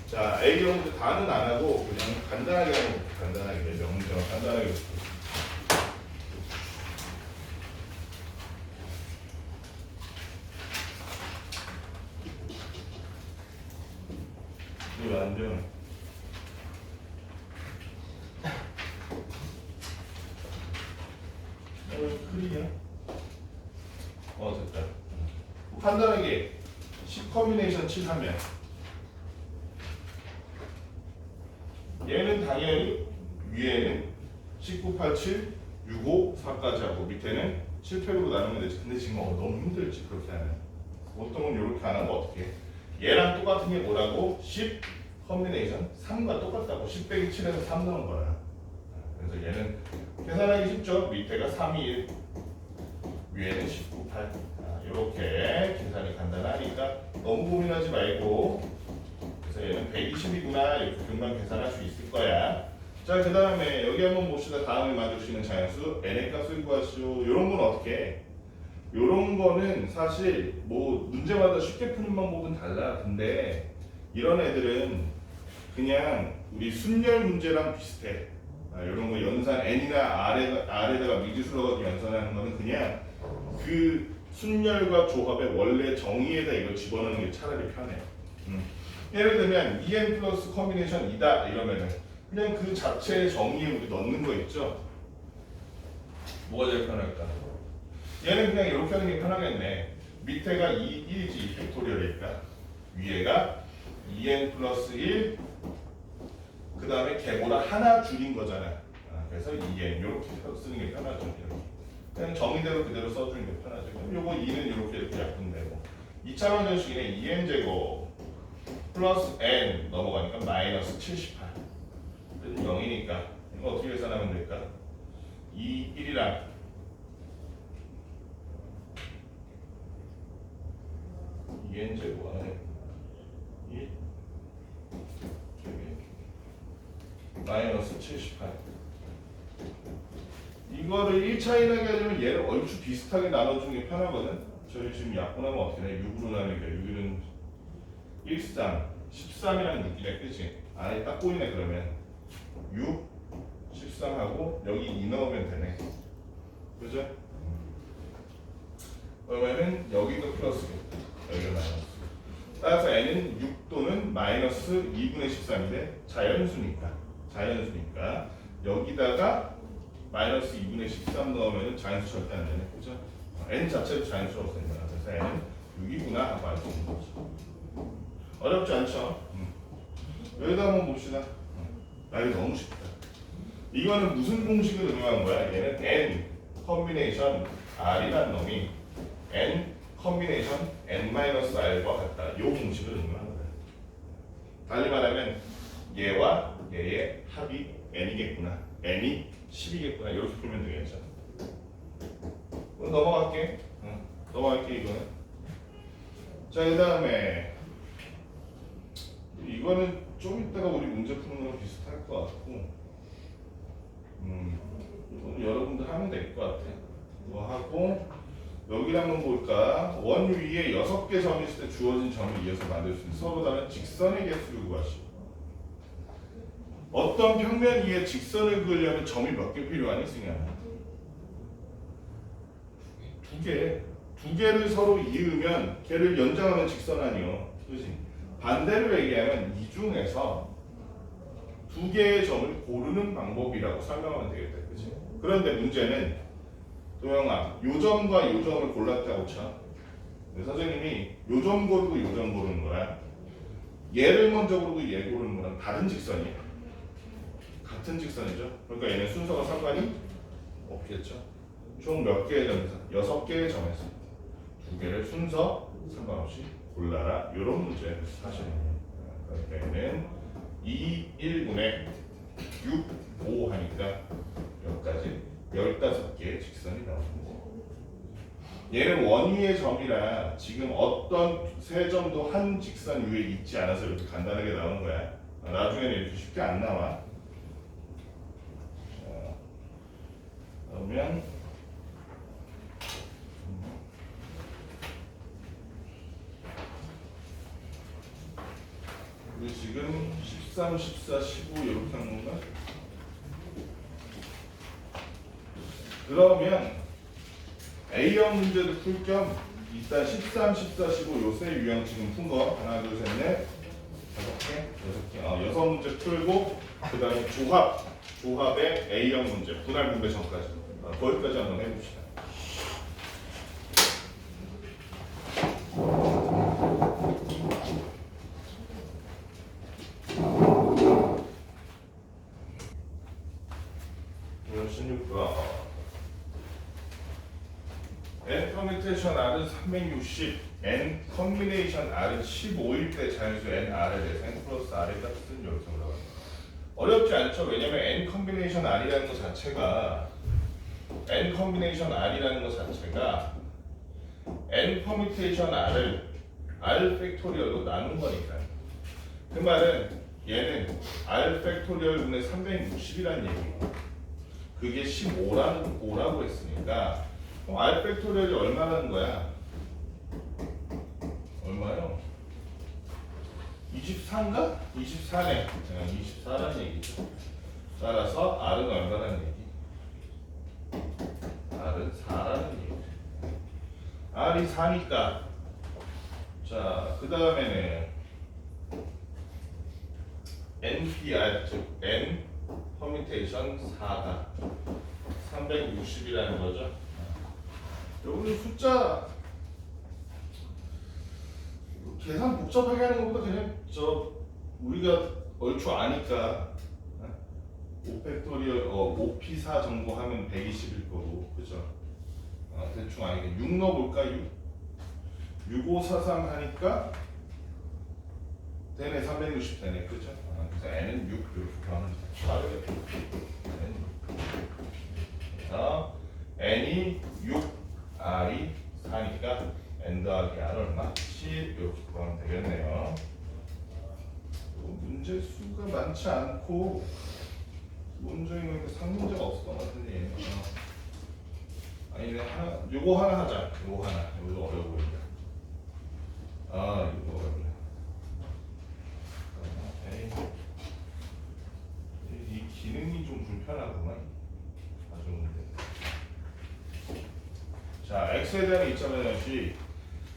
자 A경우도 다는 안 하고 그냥 간단하게 하는 거 간단하게 명령 간단하게 이거 완전 클리어? 됐다. 간단하게 10 컨비네이션 7 하면 얘는 당연히 위에는 19, 8, 7, 6, 5, 4까지 하고 밑에는 7팩으로 나누면 되지. 근데 지금 너무 힘들지 그렇게 하면. 보통은 이렇게 안 하면 어떻게 해? 얘랑 똑같은 게 뭐라고? 10 컨비네이션 3과 똑같다고. 10 빼기 7에서 3 넣은 거야. 그래서 얘는 계산하기 쉽죠. 밑에가 3이 1 위에는 19, 8 이렇게 계산이 간단하니까 너무 고민하지 말고 그래서 얘는 120이구나 이렇게 금방 계산할 수 있을 거야. 자, 그 다음에 여기 한번 봅시다. 다음에 마주치는 자연수 n의 값을 구하시오. 이런 건 어떻게 해? 이런 거는 사실 뭐 문제마다 쉽게 푸는 방법은 달라. 근데 이런 애들은 그냥 우리 순열 문제랑 비슷해. 이런 거 연산 n이나 r에다가 미지수로 연산하는 거는 그냥 그 순열과 조합의 원래 정의에다 이걸 집어넣는 게 차라리 편해. 예를 들면 en 플러스 컨비네이션 2다 이러면은 그냥 그 자체의 정의에 우리 넣는 거 있죠. 뭐가 제일 편할까? 얘는 그냥 이렇게 하는 게 편하겠네. 밑에가 1이지 팩토리얼이니까 위에가 en 플러스 1 그 다음에 걔보다 하나 줄인 거잖아. 그래서 en 이렇게 쓰는 게 편하죠. 이렇게. 그냥 정의대로 그대로 써주는 게 편하죠. 그럼 요거 2는 이렇게 약분되고 2차원 전식이네. 2n제곱 플러스 n 넘어가니까 마이너스 78 그래도 0이니까 이거 어떻게 계산하면 될까? 2, 1이랑 2n제곱 안에 1 마이너스 78 이거를 1차이나게 하려면 얘를 얼추 비슷하게 나눠주는 게 편하거든. 저희 지금 약분하면 어떻게 돼? 6으로 나누니까 6은 13, 13이라는 느낌이야, 그치? 안에 딱 보이네. 그러면 6, 13하고 여기 2 넣으면 되네. 그죠? 그러면은 여기도 플러스겠다. 여기가 마이너스. 따라서 n은 6 또는 마이너스 2분의 13인데 자연수니까 여기다가 마이너스 2분의 13 넣으면 자연수 절대 안 되네. 그죠? n 자체도 자연수가 없으니까. 그래서 n은 6이구나 하고 알 수 있는 거죠. 어렵지 않죠? 여기다 한번 봅시다. 이거 너무 쉽다. 이거는 무슨 공식을 응용한 거야? 얘는 n 컨비네이션 r이란 놈이 n 컨비네이션 n-r과 같다. 이 공식을 응용한 거야. 달리 말하면 얘와 얘의 합이 n이겠구나. n이 10이겠구나. 이렇게 풀면 되겠죠. 그럼 넘어갈게. 이거는. 자, 그 다음에 이거는 좀 이따가 우리 문제 푸는 거랑 비슷할 것 같고, 이거는 여러분들 하면 될 것 같아. 뭐 하고 여기를 한번 볼까? 원 위에 6개 점이 있을 때 주어진 점을 이어서 만들 수 있는 서로 다른 직선의 개수를 구하시오. 어떤 평면 위에 직선을 그으려면 점이 몇 개 필요하니, 승희야? 2개. 2개를 서로 이으면 걔를 연장하면 직선 아니요. 그렇지? 반대로 얘기하면 이 중에서 2개의 점을 고르는 방법이라고 설명하면 되겠다. 그렇지? 그런데 문제는 도영아, 요 점과 요 점을 골랐다고 쳐. 선생님이 요 점 고르고 요 점 고르는 거야. 얘를 먼저 고르고 얘 고르는 거랑 다른 직선이야. 같은 직선이죠. 그러니까 얘는 순서가 상관이 없겠죠. 총 몇 개의 점에서? 6개의 점에서 2개를 순서 상관없이 골라라. 이런 문제 사실은. 그러니까 얘는 2, 1분의 6, 5 하니까 여기까지 15개의 직선이 나옵니다. 얘는 원위의 점이라 지금 어떤 세 점도 한 직선 위에 있지 않아서 이렇게 간단하게 나온 거야. 나중에는 이렇게 쉽게 안 나와. 자, 그러면 우리 지금 13, 14, 15 이렇게 한 건가? 그러면 A형 문제도 풀 겸 일단 13, 14, 15 요 세 유형 지금 푼 거 하나, 둘, 셋, 넷, 5개, 6문제 풀고 그 다음에 조합의 A형 문제 분할 분배 전까지 거기까지 한번 해봅시다. 이건 16번 n 커뮤니케이션 R은 360 n 컨비네이션 R은 15일 때 자연수 n R에 대해서 n 플러스 R에 같은 이렇게 올라가요. 어렵지 않죠? 왜냐면 n 컨비네이션 R이라는 것 자체가 n 컨비네이션 R이라는 것 자체가 n 퍼뮤테이션 R을 R 팩토리얼로 나눈 거니까. 그 말은 얘는 R 팩토리얼 분의 360이라는 얘기고 그게 15라고 했으니까 그럼 R 팩토리얼이 얼마라는 거야? 얼마요? 24인가? 24네. 24라는 얘기죠. 따라서 R은 얼마라는 얘기? R은 4라는 얘기. R이 4니까 자, 그 다음에는 NPR 즉 N 퍼뮤테이션 4가 360이라는 거죠. 여기는 숫자 계산 복잡하게 하는 것보다 그냥 우리가 얼추 아니까 5팩토리얼 5P4 정도 하면 120일 거고 그죠? 대충 아니까 6 넣어볼까? 6543 하니까 되네. 360 되네. 그죠? 그래서 n은 6 이렇게 구하면 빠르게 n이 6 r이 4니까 n 더하기 r 얼마? 10 이렇게 구하면 되겠네요. 문제 수가 많지 않고 기본적인 거니까 상문제가 없었던 것 같은데 아니네. 요거 하나 하자. 요거 어려워 보인다. 이거 어렵네. 이 기능이 좀 불편하구만. 아주 문제. 자, x에 대한 2.1씩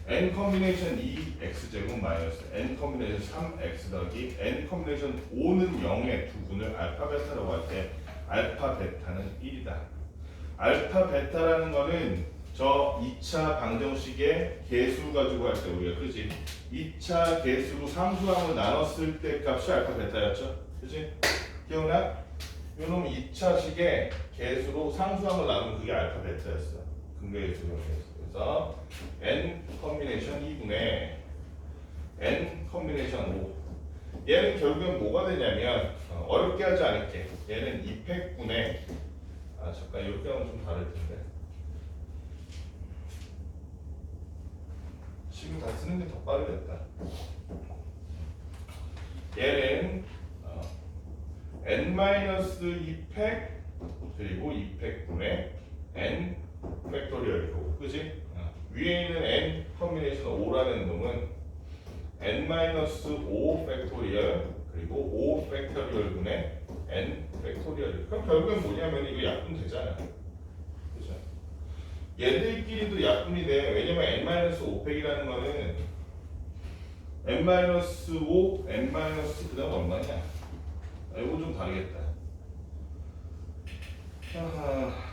n 커뮤니케이션 2x제곱 마이너스 n 커뮤니케이션 3x 더하기 n 커뮤니케이션 5는 0의 두 군을 알파 베타라고 할 때 알파 베타는 1이다. 알파 베타라는 거는 저 2차 방정식의 개수 가지고 할 때 우리가 그지? 2차 개수로 상수항을 나눴을 때 값이 알파 베타였죠? 그지? 기억나? 요놈 2차식의 개수로 상수항을 나누면 그게 알파 베타였어. 근거의 조정이었어. 그래서 n 커뮤니케이션 2분의 n 커뮤니케이션 5. 얘는 결국엔 뭐가 되냐면 어렵게 하지 않을게. 얘는 2팩분의 잠깐 이렇게 하면 좀 다를 텐데. 지금 다 쓰는 게 더 빠르겠다. 얘는 n-2팩 그리고 2팩분의 n 팩토리얼이고, 그지? 위에 있는 n 커뮤니케이션 5라는 놈은 n-5 팩토리얼 그리고 5 팩토리얼분의 n 팩토리얼. 그럼 결국엔 뭐냐면 이거 약분 되잖아. 그죠? 얘들끼리도 약분이 돼. 왜냐면 n-5 팩이라는 거는 n-5, n- 그다음 얼마냐? 이거 좀 다르겠다. 아하.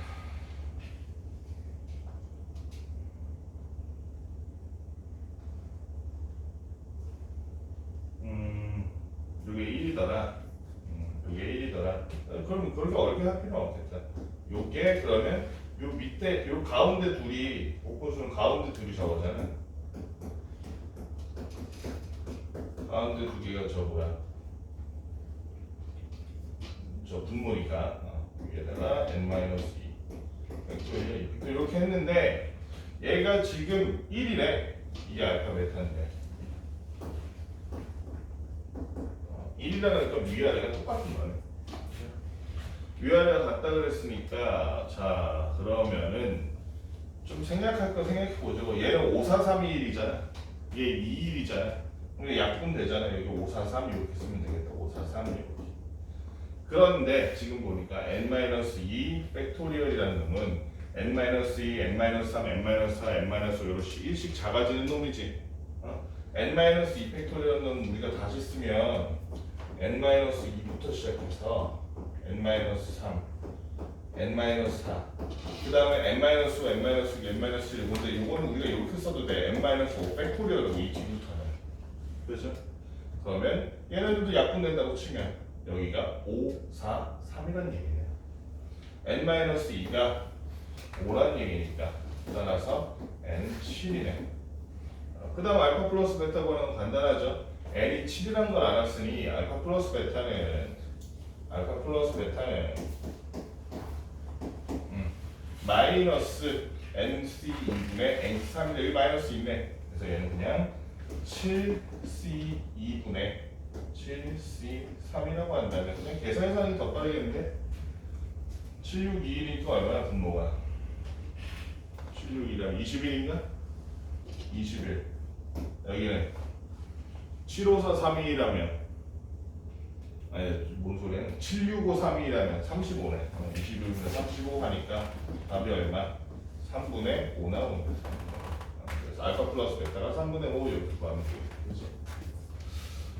이게 1이더라. 이게 1이더라. 그럼 그렇게 어렵게 할 필요는 없겠다. 요게 그러면 요 밑에 요 가운데 둘이 복분수는 가운데 둘이 저거잖아. 가운데 두 개가 저 뭐야? 저 분모니까 여기에다가 n-2 이렇게 했는데 얘가 지금 1이래. 이게 알파 베타인데 1이라는 건 위아래가 똑같은 거네. 위아래가 같다 그랬으니까 자 그러면은 좀 생각할 거 생각해보자고. 얘는 5, 4, 3, 2, 1이잖아. 얘 2, 1이잖아. 근데 약분 되잖아. 여기 5, 4, 3 이렇게 쓰면 되겠다. 5, 4, 3 이렇게. 그런데 지금 보니까 n-2 팩토리얼이라는 놈은 n-2, n-3, n-4, n-5 이렇게 1씩 작아지는 놈이지. n-2 팩토리얼 놈은 우리가 다시 쓰면 n-2부터 시작해서 n-3, n-4 그 다음에 n-5, n-6, n-1 이건데 이거는 우리가 이렇게 써도 돼. n-5 팩토리얼로 이 뒤부터는. 그렇죠? 그러면 얘네들도 약분된다고 치면 여기가 5, 4, 3이라는 얘기네요. n-2가 5라는 얘기니까 따라서 n7이네. 그 다음 알파 플러스 베타 구하는 건 간단하죠. n이 7이라는 걸 알았으니 알파 플러스 베타는 마이너스 nc2분의 nc3인데 여기 마이너스 있네. 그래서 얘는 그냥 7c2분의 7c3이라고 한다면 그냥 계산해서 하는 게 더 빠르겠는데 7621이니까 얼마나 분모가 76이라면 21인가? 21 여기는 7543이라면 아니 뭔 소리야? 76532라면 35네. 21분의 35 하니까 답이 얼마? 3분의 5 나오는 거죠. 그래서 알파 플러스 베타가 3분의 5 이렇게 구하면 되겠죠.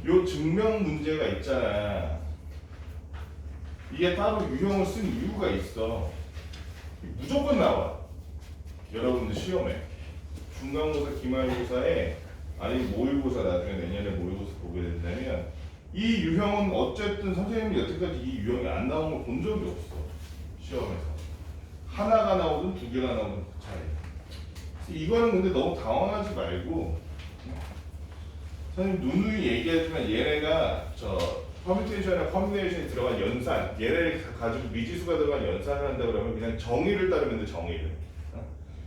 요 증명 문제가 있잖아. 이게 따로 유형을 쓴 이유가 있어. 무조건 나와. 여러분들 시험에 중간고사, 기말고사에 아니면 모의고사 나중에 내년에 모의고사 보게 된다면 이 유형은 어쨌든 선생님이 여태까지 이 유형이 안 나온 걸 본 적이 없어. 시험에서 하나가 나오든 두 개가 나오든 그 차이. 이거는 근데 너무 당황하지 말고 선생님 누누이 얘기하지만 얘네가 저 퍼뮤테이션이나 커뮤니케이션에 들어간 연산, 얘네를 가지고 미지수가 들어간 연산을 한다 그러면 그냥 정의를 따르면 돼. 정의를.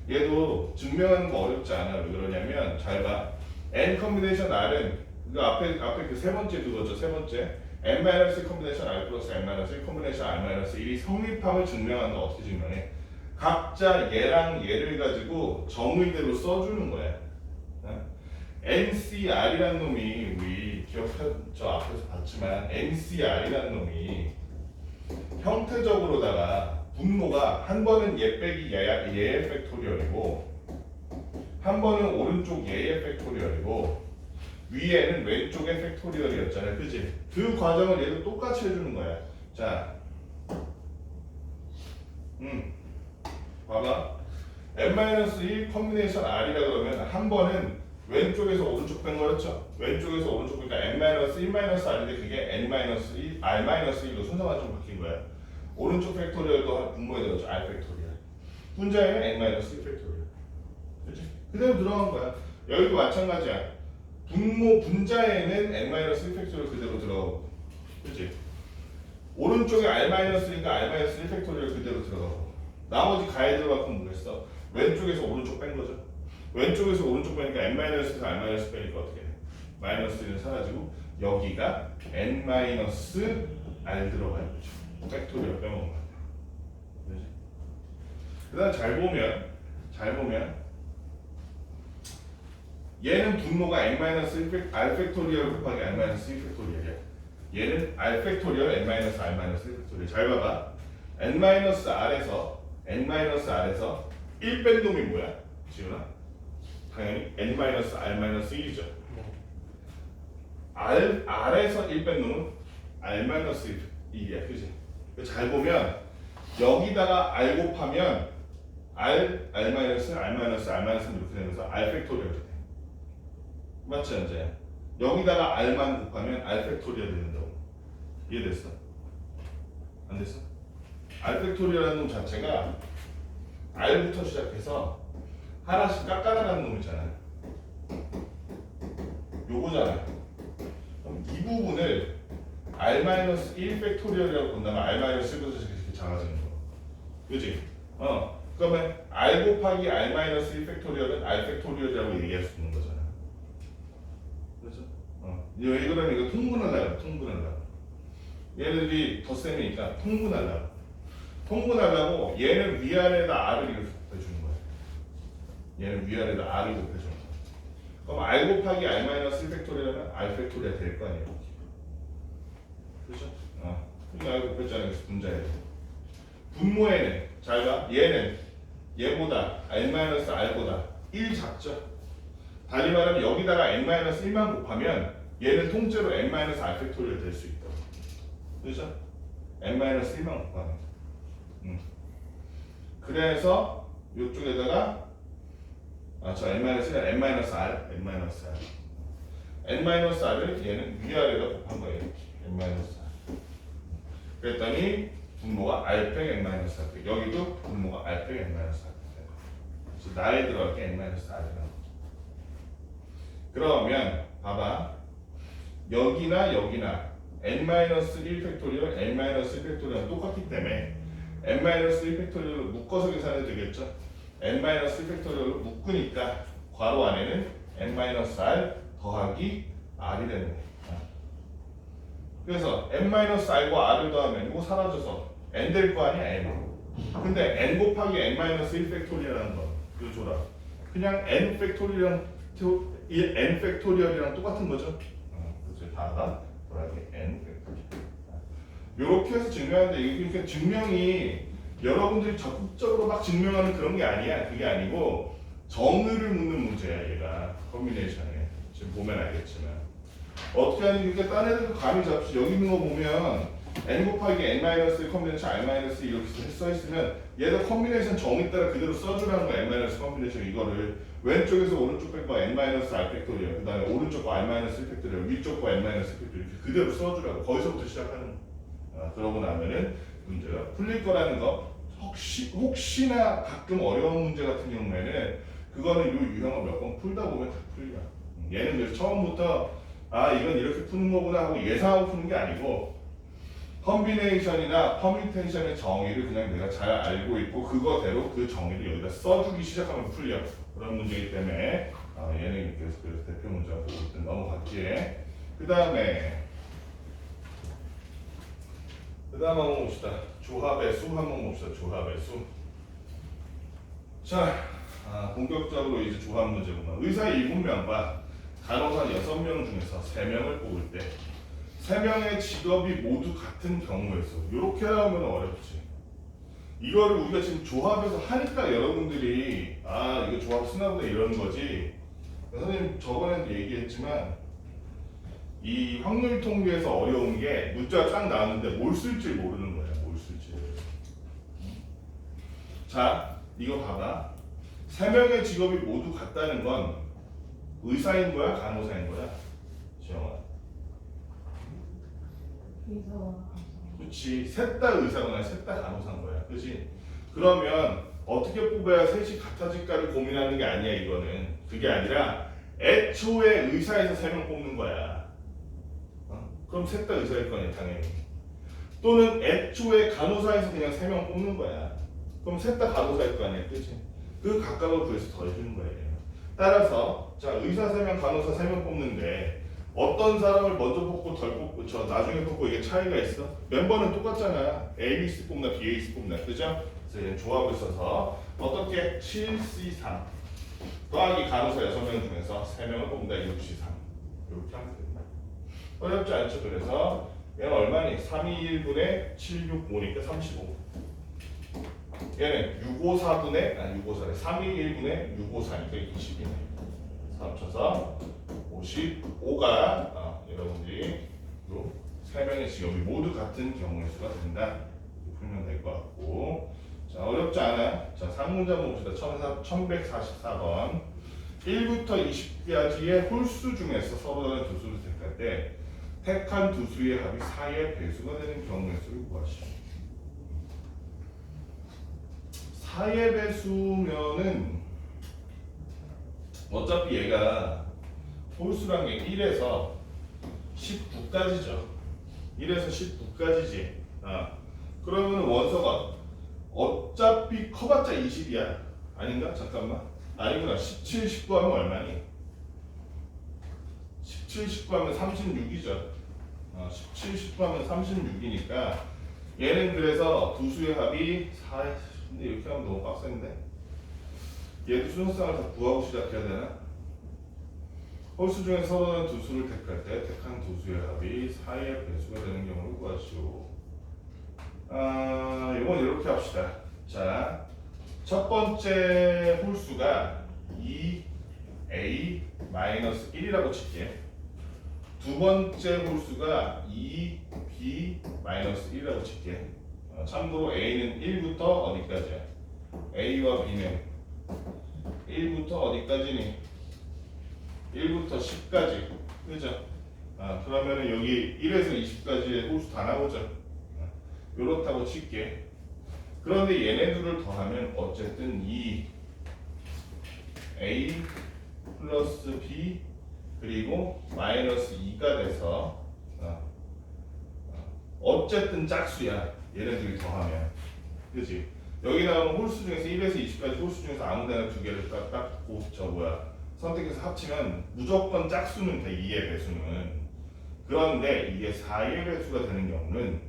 얘도 증명하는 거 어렵지 않아. 왜 그러냐면 잘 봐. n 커뮤니케이션 r은 그 앞에 그 세 번째 그거죠. 세 번째 n-1 커뮤니케이션 r 플러스 n-1 커뮤니케이션 r-1이 성립함을 증명한다. 어떻게 증명해? 각자 얘랑 얘를 가지고 정의대로 써주는 거야. NCR이라는 놈이 우리 저 앞에서 봤지만 NCR이라는 놈이 형태적으로다가 분모가 한 번은 얘 빼기 얘 팩토리얼이고 한 번은 오른쪽 얘의 팩토리얼이고 위에는 왼쪽의 팩토리얼이었잖아요. 그지? 그 과정을 얘도 똑같이 해주는 거야. 자, 봐봐. n-1 컨비네이션 r이라 그러면 한 번은 왼쪽에서 오른쪽 뺀 거였죠. 왼쪽에서 오른쪽 빼니까 n-1-r인데 그게 n-1, r-1로 순서가 좀 바뀐 거야. 오른쪽 팩토리얼도 분모에 들어가죠. r 팩토리얼. 분자에는 n-1 팩토리얼. 그치? 그대로 들어간 거야. 여기도 마찬가지야. 분자에는 n-1 팩토리얼 그대로 들어가고. 그치? 오른쪽에 r-니까 r-1 팩토리얼 그대로 들어가고. 나머지 가야 될 만큼 뭐겠어? 왼쪽에서 오른쪽 뺀 거죠. 왼쪽에서 오른쪽 빼니까 n-에서 r- 빼니까 어떻게 돼? -1는 사라지고 여기가 n-r 들어가는 거죠. 팩토리얼 빼먹은 거야. 그렇지? 그 다음 잘 보면 얘는 분모가 n-1 팩토리얼 곱하기 r-1 팩토리얼이야. 얘는 r 팩토리얼 n-r 팩토리얼. 잘 봐봐. n-r에서 1 뺀 놈이 뭐야? 지훈아? 당연히 n-r-1이죠. r에서 1 뺀 놈은 r-1이야. 그지? 잘 보면 여기다가 r 곱하면 r-r-r-3 이렇게 되면서 r 팩토리얼이 돼. 맞지 않지? 여기다가 r만 곱하면 r 팩토리얼이 된다고. 이해됐어? 안 됐어? r 팩토리얼이라는 놈 자체가 r부터 시작해서 하나씩 깎아나가는 놈이잖아. 요거잖아. 그럼 이 부분을 r-1 팩토리얼이라고 본다면 r-1부터 이렇게 작아지는 거. 그지? 그러면 r 곱하기 r-1 팩토리얼은 r 팩토리얼이라고 얘기할 수 있는 거잖아. 그렇죠? 왜 그러면 이거 통분하려고. 얘네들이 덧셈이니까 통분하려고 얘는 위아래에다 r을 이렇게 곱해주는 거야. 얘는 위아래에다 r을 곱해주는 거야. 그럼 r 곱하기 r-1 팩토리얼은 r 팩토리얼 될 거 아니에요. 그렇죠? 그러니까 r 곱했잖아요. 분자에. 분모에는 잘 봐. 얘는 얘보다 n-r보다 1 작죠. 달리 말하면 여기다가 n-1만 곱하면 얘는 통째로 n-r 팩토리얼 될 수 있다. 그렇죠? n-1만 곱하면. 그래서 이쪽에다가 n-r. n-r을 얘는 위아래로 곱한 거예요. n-r. 그랬더니 분모가 r 팩 n-r. 여기도 분모가 r 팩 n-r. 그래서 나에 들어갈 게 n-r이라고. 그러면 봐봐. 여기나 n-1 팩토리얼, n-1 팩토리얼은 똑같기 때문에 n-1 팩토리얼로 묶어서 계산해도 되겠죠? n-1 팩토리얼로 묶으니까 괄호 안에는 n-r 더하기 r이 되는 거예요. 그래서 n-r과 r을 더하면 이거 사라져서 n 될 거 아니야, n. 근데 n 곱하기 n-1 팩토리얼이라는 거 이거 줘라. 그냥 n 팩토리얼이랑 똑같은 거죠? 그래서 다가 더하기 n 팩토리얼. 이렇게 해서 증명하는데 이게 증명이 여러분들이 적극적으로 막 증명하는 그런 게 아니야. 그게 아니고 정의를 묻는 문제야. 얘가 컨비네이션에 지금 보면 알겠지만 어떻게 하는지 이렇게 딴 애들도 감이 잡지. 여기 있는 거 보면 n 곱하기 n-1 컨비네이션 r-1 이렇게 써있으면 얘도 컨비네이션 정의 따라 그대로 써주라는 거야. n-1 컨비네이션 이거를 왼쪽에서 오른쪽 뺀 거 n-r 팩토리얼, 그 다음에 오른쪽 거 r-1 팩토리얼, 위쪽 거 n-r 팩토리얼 이렇게 그대로 써주라고. 거기서부터 시작하는 거. 그러고 나면은 문제가 풀릴 거라는 거. 혹시나 가끔 어려운 문제 같은 경우에는 그거는 이 유형을 몇 번 풀다 보면 다 풀려. 얘는 그래서 처음부터 이건 이렇게 푸는 거구나 하고 예상하고 푸는 게 아니고 컨비네이션이나 퍼뮤테이션의 정의를 그냥 내가 잘 알고 있고 그거대로 그 정의를 여기다 써주기 시작하면 풀려. 그런 문제이기 때문에 얘는 그래서 대표 문제가 보고 일단 넘어갈게. 그 다음에 한번 봅시다. 조합의 수 한번 봅시다. 조합의 수. 자, 본격적으로 이제 조합 문제구나. 의사 7명과 간호사 6명 중에서 3명을 뽑을 때 3명의 직업이 모두 같은 경우에서 이렇게 하면 어렵지. 이거를 우리가 지금 조합해서 하니까 여러분들이 아 이거 조합 쓰나보다 이러는 거지. 선생님 저번에도 얘기했지만 이 확률 통계에서 어려운 게 문자가 딱 나왔는데 뭘 쓸지 모르는 거야. 뭘 쓸지. 자 이거 봐봐. 세 명의 직업이 모두 같다는 건 의사인 거야 간호사인 거야? 지영아. 의사와 그렇지. 셋 다 의사거나 셋 다 간호사인 거야. 그렇지? 그러면 어떻게 뽑아야 셋이 같아질까를 고민하는 게 아니야 이거는. 그게 아니라 애초에 의사에서 세 명 뽑는 거야. 그럼 셋 다 의사일 거 아니야 당연히. 또는 애초에 간호사에서 그냥 세 명 뽑는 거야. 그럼 셋 다 간호사일 거 아니야. 그렇지? 그 각각을 구해서 더해주는 거예요. 따라서 자 의사 3명 간호사 3명 뽑는데 어떤 사람을 먼저 뽑고 덜 뽑고 저 나중에 뽑고 이게 차이가 있어? 멤버는 똑같잖아. ABC 뽑나 BAC 뽑나 그죠? 그래서 얘는 조합을 써서 어떻게 7C3 더하기 간호사 6명 중에서 3명을 뽑는다 6C3 이렇게 하면 됩니다. 어렵지 않죠? 그래서 얘는 얼마니? 321분의 765니까 35 얘는 654분의 아니 654래 321분의 654니까 20이네. 합쳐서 55가 여러분들이 요 3명의 직업이 모두 같은 경우의 수가 된다. 풀면 될 것 같고 자 어렵지 않아요. 자 상문장 봅시다. 1144번 1부터 20까지의 홀수 중에서 서로 다른 두 수를 택할 때 택한 두 수의 합이 4의 배수가 되는 경우의 수를 구하시오. 4의 배수면은 어차피 얘가 홀수란 게 1에서 19까지죠. 1에서 19까지지. 그러면 원소가 어차피 커봤자 20이야. 아닌가? 잠깐만. 아니구나. 17, 19 하면 얼마니? 17, 19 하면 36이죠. 17, 19 하면 36이니까 얘는 그래서 두 수의 합이 4. 근데 이렇게 하면 너무 빡센데? 얘도 순서상을 다 구하고 시작해야 되나? 홀수 중에 서로는 두 수를 택할 때 택한 두 수의 합이 4의 배수가 되는 경우를 구하시오. 이건 이렇게 합시다. 자, 첫 번째 홀수가 2a-1이라고 칠게. 두 번째 홀수가 2b-1이라고 칠게. 참고로 a는 1부터 어디까지야? a와 b는 1부터 어디까지니? 1부터 10까지. 그죠? 그러면은 여기 1에서 20까지의 홀수 다 나오죠? 요렇다고 칠게. 그런데 얘네들을 더하면 어쨌든 2a 플러스 b 그리고 마이너스 2가 돼서 어쨌든 짝수야. 얘네들이 더하면. 그치? 여기 나오는 홀수 중에서 1에서 20까지 홀수 중에서 아무 데나 두 개를 딱 선택해서 합치면 무조건 짝수는 돼. 2의 배수는. 그런데 이게 4의 배수가 되는 경우는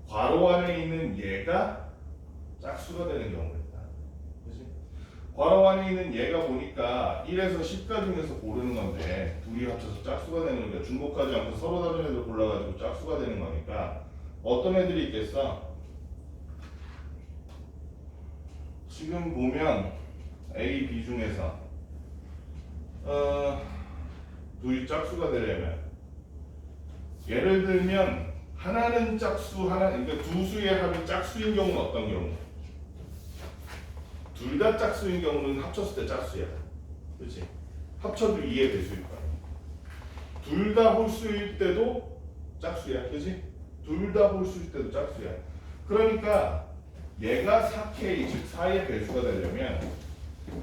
괄호 안에 있는 얘가 짝수가 되는 경우가 있다. 그치? 괄호 안에 있는 얘가 보니까 1에서 10까지 중에서 고르는 건데 둘이 합쳐서 짝수가 되는 거니까 중복하지 않고 서로 다른 애들 골라가지고 짝수가 되는 거니까 어떤 애들이 있겠어? 지금 보면 A, B 중에서 둘이 짝수가 되려면 예를 들면 하나는 짝수, 그러니까 두 수의 합이 짝수인 경우는 어떤 경우? 둘 다 짝수인 경우는 합쳤을 때 짝수야. 그렇지? 합쳐도 2의 배수일 거야. 둘 다 홀수일 때도 짝수야. 그렇지? 둘 다 홀수일 때도 짝수야. 그러니까 얘가 4K, 즉 4의 배수가 되려면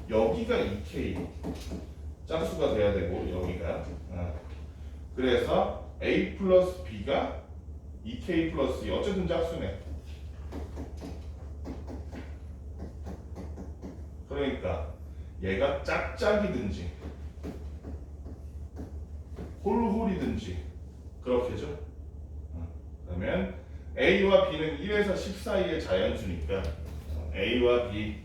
여기가 2K 짝수가 돼야 되고 여기가 그래서 A 플러스 B가 2K 플러스 2 어쨌든 짝수네. 그러니까 얘가 짝짝이든지 홀홀이든지 그렇게죠. 그러면 A와 B는 1에서 10 사이의 자연수니까 A와 B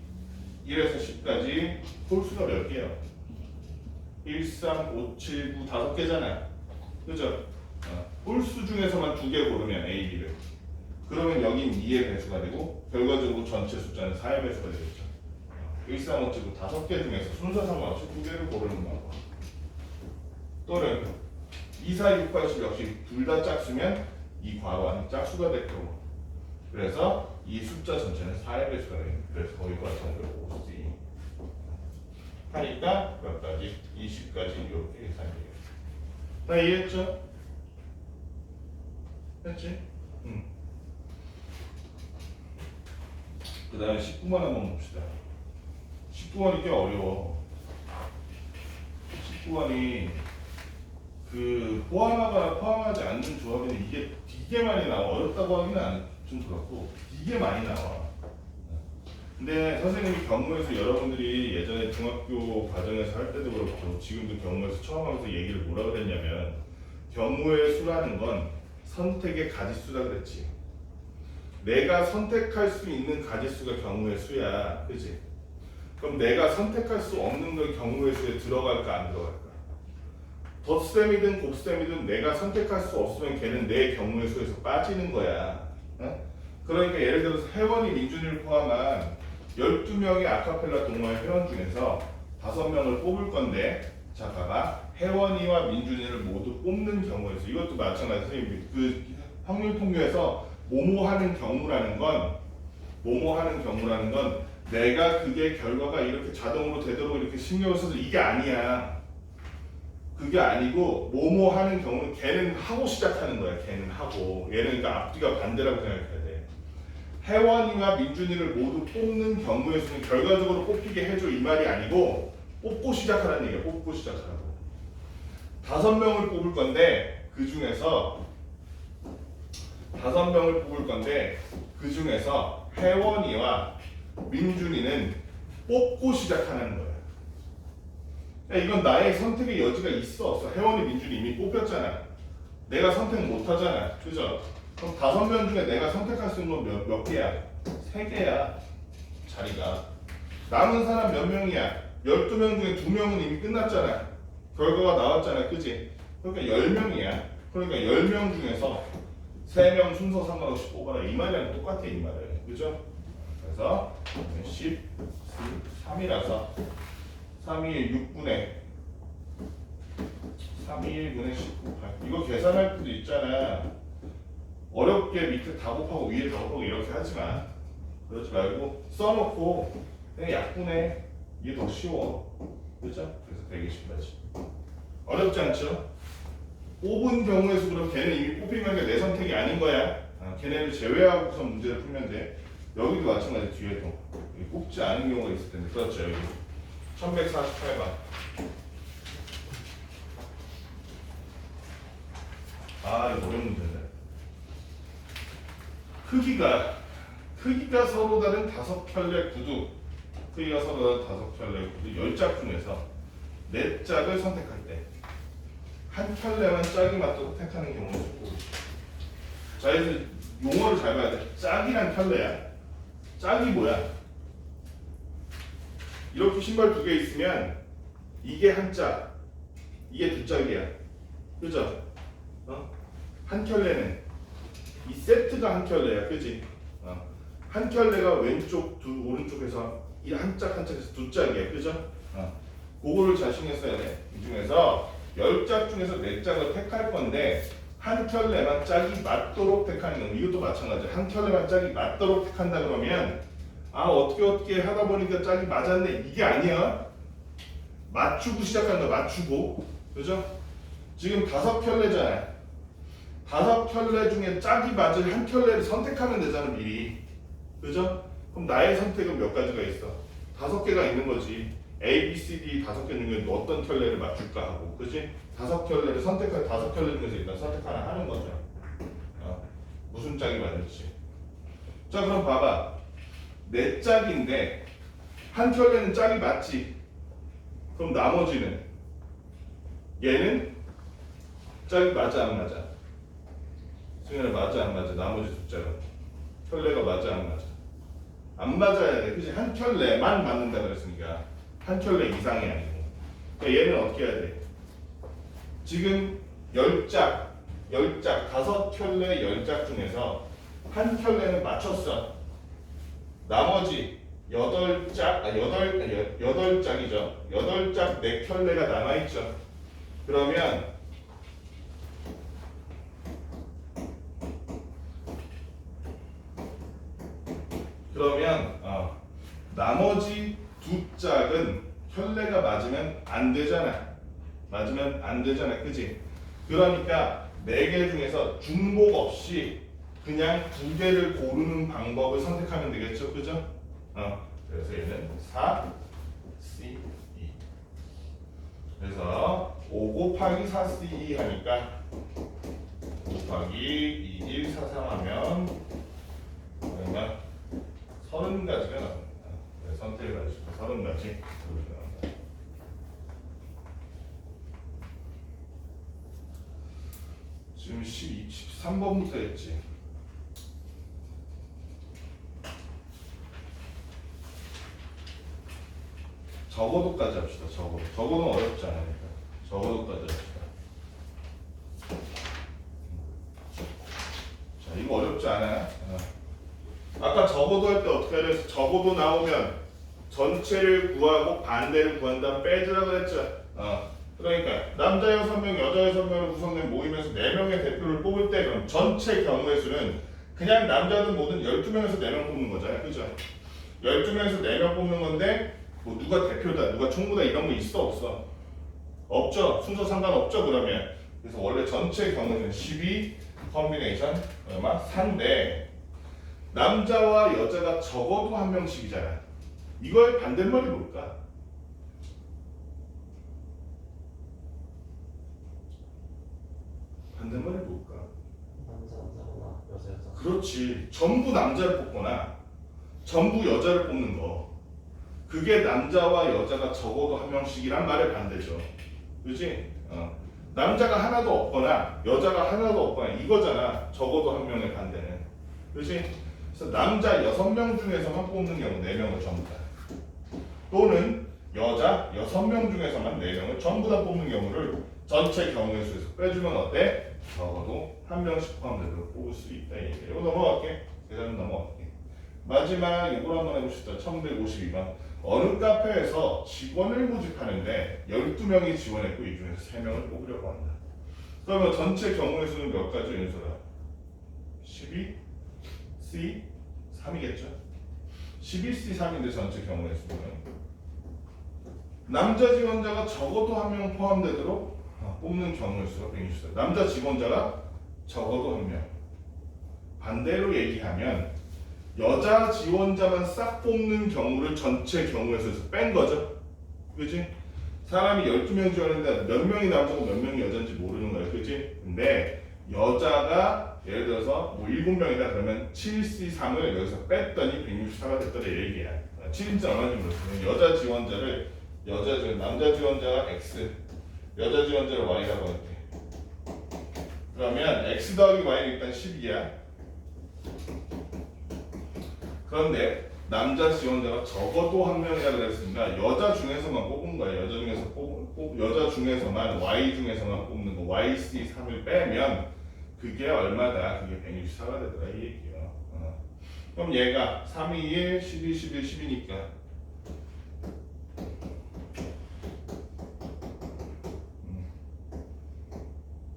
1에서 10까지 홀수가 몇 개요? 1, 3, 5, 7, 9 5개잖아. 그죠? 홀수 중에서만 2개 고르면 A, B를. 그러면 여긴 2의 배수가 되고 결과적으로 전체 숫자는 4의 배수가 되겠죠. 일상어치고 5개 중에서 순서 상관없이 2개를 고르는 방법. 또는 2, 4, 6, 8, 10 역시 둘 다 짝수면 이 괄호 안에 짝수가 될 거고. 그래서 이 숫자 전체는 4의 배수가 되는. 그래서 거기가 정답 5C. 하니까 몇 가지? 20까지 이렇게 계산이 되겠죠. 다 이해했죠? 했지? 그 다음에 19번 한번 봅시다. 19번이 꽤 어려워. 19번이 그 포함하지 않는 조합에는 이게 되게 많이 나와. 어렵다고 하기는 좀 그렇고 되게 많이 나와. 근데 선생님이 경무에서 여러분들이 예전에 중학교 과정에서 할 때도 그렇고 지금도 경무에서 처음 하면서 얘기를 뭐라 그랬냐면 경무의 수라는 건 선택의 가지수라 그랬지. 내가 선택할 수 있는 가지수가 경우의 수야. 그치? 그럼 내가 선택할 수 없는 걸 경우의 수에 들어갈까 안 들어갈까? 덧셈이든 곱셈이든 내가 선택할 수 없으면 걔는 내 경우의 수에서 빠지는 거야. 어? 그러니까 예를 들어서 혜원이 민준이를 포함한 12명의 아카펠라 동호회 회원 중에서 5명을 뽑을 건데 자 봐봐. 혜원이와 민준이를 모두 뽑는 경우의 수. 이것도 마찬가지로 선생님 그 확률 통계에서 뭐뭐하는 경우라는 건 내가 그게 결과가 이렇게 자동으로 되도록 이렇게 신경을 써서 이게 아니야. 그게 아니고 뭐뭐하는 경우는 걔는 하고 시작하는 거야. 걔는 하고 얘는 그러니까 앞뒤가 반대라고 생각해야 돼. 혜원이와 민준이를 모두 뽑는 경우의 수는 결과적으로 뽑히게 해줘 이 말이 아니고 뽑고 시작하라는 얘기야. 뽑고 시작하라고. 5명을 뽑을 건데 그 중에서 혜원이와 민준이는 뽑고 시작하는 거야. 야, 이건 나의 선택의 여지가 있어 없어? 혜원이 민준이 이미 뽑혔잖아. 내가 선택 못 하잖아. 그죠? 그럼 5명 중에 내가 선택할 수 있는 건 몇 개야? 3개야. 자리가. 남은 사람 몇 명이야? 12명 중에 2명은 이미 끝났잖아. 결과가 나왔잖아. 그지? 그러니까 10명이야. 그러니까 10명 중에서 3명 순서 상관없이 뽑아라. 이 말이랑 똑같아. 이 말은. 그죠? 그래서 13이라서 3이 6분의 19, 8. 이거 계산할 때도 있잖아. 어렵게 밑에 다 곱하고 위에 다 곱하고 이렇게 하지 마. 그러지 말고 써놓고 그냥 약분해. 이게 더 쉬워. 그죠? 그래서 120까지. 어렵지 않죠? 뽑은 경우의 수 그럼 걔는 이미 뽑힌 거니까 내 선택이 아닌 거야. 걔네를 제외하고서 문제를 풀면 돼. 여기도 마찬가지. 뒤에도 뽑지 않은 경우가 있을 텐데. 그렇죠. 여기 1148번. 아 이거 어려운 문제인데. 크기가 서로 다른 5켤레 구두. 크기가 서로 다른 5켤레 구두 10짝 중에서 4짝을 선택할 때 한 켤레만 짝이 맞도록 택하는 경우를 보고 있어. 자, 그래서 용어를 잘 봐야 돼. 짝이란 켤레야. 짝이 뭐야? 이렇게 신발 2개 있으면 이게 한 짝, 이게 2짝이야. 그죠? 한 켤레는 이 세트가 한 켤레야. 그지? 한 켤레가 왼쪽, 오른쪽에서 이 한 짝 한 짝에서 2짝이야. 그죠? 그거를 잘 신경 써야 돼. 이 중에서 10짝 중에서 4짝을 택할 건데 한 켤레만 짝이 맞도록 택하는 건 이것도 마찬가지야. 한 켤레만 짝이 맞도록 택한다 그러면 어떻게 하다 보니까 짝이 맞았네. 이게 아니야. 맞추고 시작하는 거야. 맞추고. 그죠? 지금 5켤레잖아. 5켤레 중에 짝이 맞을 한 켤레를 선택하면 되잖아. 미리. 그죠? 그럼 나의 선택은 몇 가지가 있어? 5개가 있는 거지. A, B, C, D 5개 중에 어떤 켤레를 맞출까 하고, 그렇지? 5켤레를 선택할 5켤레 중에서 일단 선택 하나 하는 거죠. 무슨 짝이 맞을지. 자, 그럼 봐봐. 4짝인데 한 켤레는 짝이 맞지. 그럼 나머지는 얘는 짝이 맞아 안 맞아? 승현아 맞아 안 맞아? 나머지 2짝은 켤레가 맞아 안 맞아? 안 맞아야 돼. 그치? 한 켤레만 맞는다 그랬으니까 한 켤레 이상이 아니고. 그러니까 얘는 어떻게 해야 돼? 지금 10짝 5켤레 10짝 중에서 한 켤레는 맞췄어. 나머지 8짝이죠. 8짝 4켤레가 남아있죠. 그러면 나머지 2짝은 켤레가 맞으면 안 되잖아. 그지? 그러니까 4개 중에서 중복 없이 그냥 2개를 고르는 방법을 선택하면 되겠죠. 그죠? 그래서 얘는 4, C, 2. 그래서 5 곱하기 4, C, 2 하니까 곱하기 2, 1, 4, 3 하면 얼마? 30가지가 나옵니다. 선택을 해주시고 30가지. 지금 13번부터 했지. 적어도까지 합시다. 적어도는 어렵지 않으니까. 적어도까지 합시다. 자, 이거 어렵지 않아요? 아까 적어도 할 때 어떻게 해야 돼? 적어도 나오면 전체를 구하고 반대를 구한 다음 빼주라고 그랬죠. 그러니까 남자 6명, 여자 6명을 구성된 모임에서 4명의 대표를 뽑을 때 그럼 전체 경우의 수는 그냥 남자든 뭐든 12명에서 4명 뽑는 거잖아요. 그죠? 12명에서 4명 뽑는 건데 뭐 누가 대표다, 누가 총무다 이런 거 있어 없어? 없죠. 순서 상관없죠. 그러면 그래서 원래 전체 경우는 12 컨비네이션 얼마? 4인데 남자와 여자가 적어도 한 명씩이잖아. 이거의 반대말이 뭘까? 반대말이 뭘까? 남자나 여자. 그렇지. 전부 남자를 뽑거나 전부 여자를 뽑는 거. 그게 남자와 여자가 적어도 한 명씩이란 말의 반대죠. 그렇지? 남자가 하나도 없거나 여자가 하나도 없거나 이거잖아. 적어도 한 명의 반대는. 그렇지? 그래서 남자 6명 중에서만 뽑는 경우 4명을 전부 다. 또는 여자 6명 중에서만 4명을 전부 다 뽑는 경우를 전체 경우의 수에서 빼주면 어때? 적어도 한 명씩 포함되도록 뽑을 수 있다. 이거 넘어갈게. 계산 넘어갈게. 마지막 이걸 한번 해봅시다. 1152번. 어느 카페에서 직원을 모집하는데 12명이 지원했고 이 중에서 3명을 뽑으려고 한다. 그러면 전체 경우의 수는 몇 가지 윤서라? 12, C, 3이겠죠? 12C, 3인데 전체 경우의 수는 남자 지원자가 적어도 한 명 포함되도록 뽑는 경우의 수가 164. 남자 지원자가 적어도 한 명. 반대로 얘기하면 여자 지원자만 싹 뽑는 경우를 전체 경우의 수에서 뺀 거죠. 그치? 사람이 12명 지원했는데 몇 명이 남자고 몇 명이 여자인지 모르는 거예요. 그치? 근데 여자가 예를 들어서 뭐 7명이다 그러면 7C3을 여기서 뺐더니 164가 됐더라 얘기야. 7인지 얼마인지 모르겠어요. 남자 지원자가 X, 여자 지원자를 Y라고 할게. 그러면 X 더하기 Y는 일단 12야. 그런데 남자 지원자가 적어도 한 명이라 그랬으니까 여자 중에서만 뽑은 거야. 여자 중에서만 Y 중에서만 뽑는 거 YC3을 빼면 그게 얼마다? 그게 164가 되더라 이 얘기야. 그럼 얘가 3, 2, 1, 12, 11, 10이니까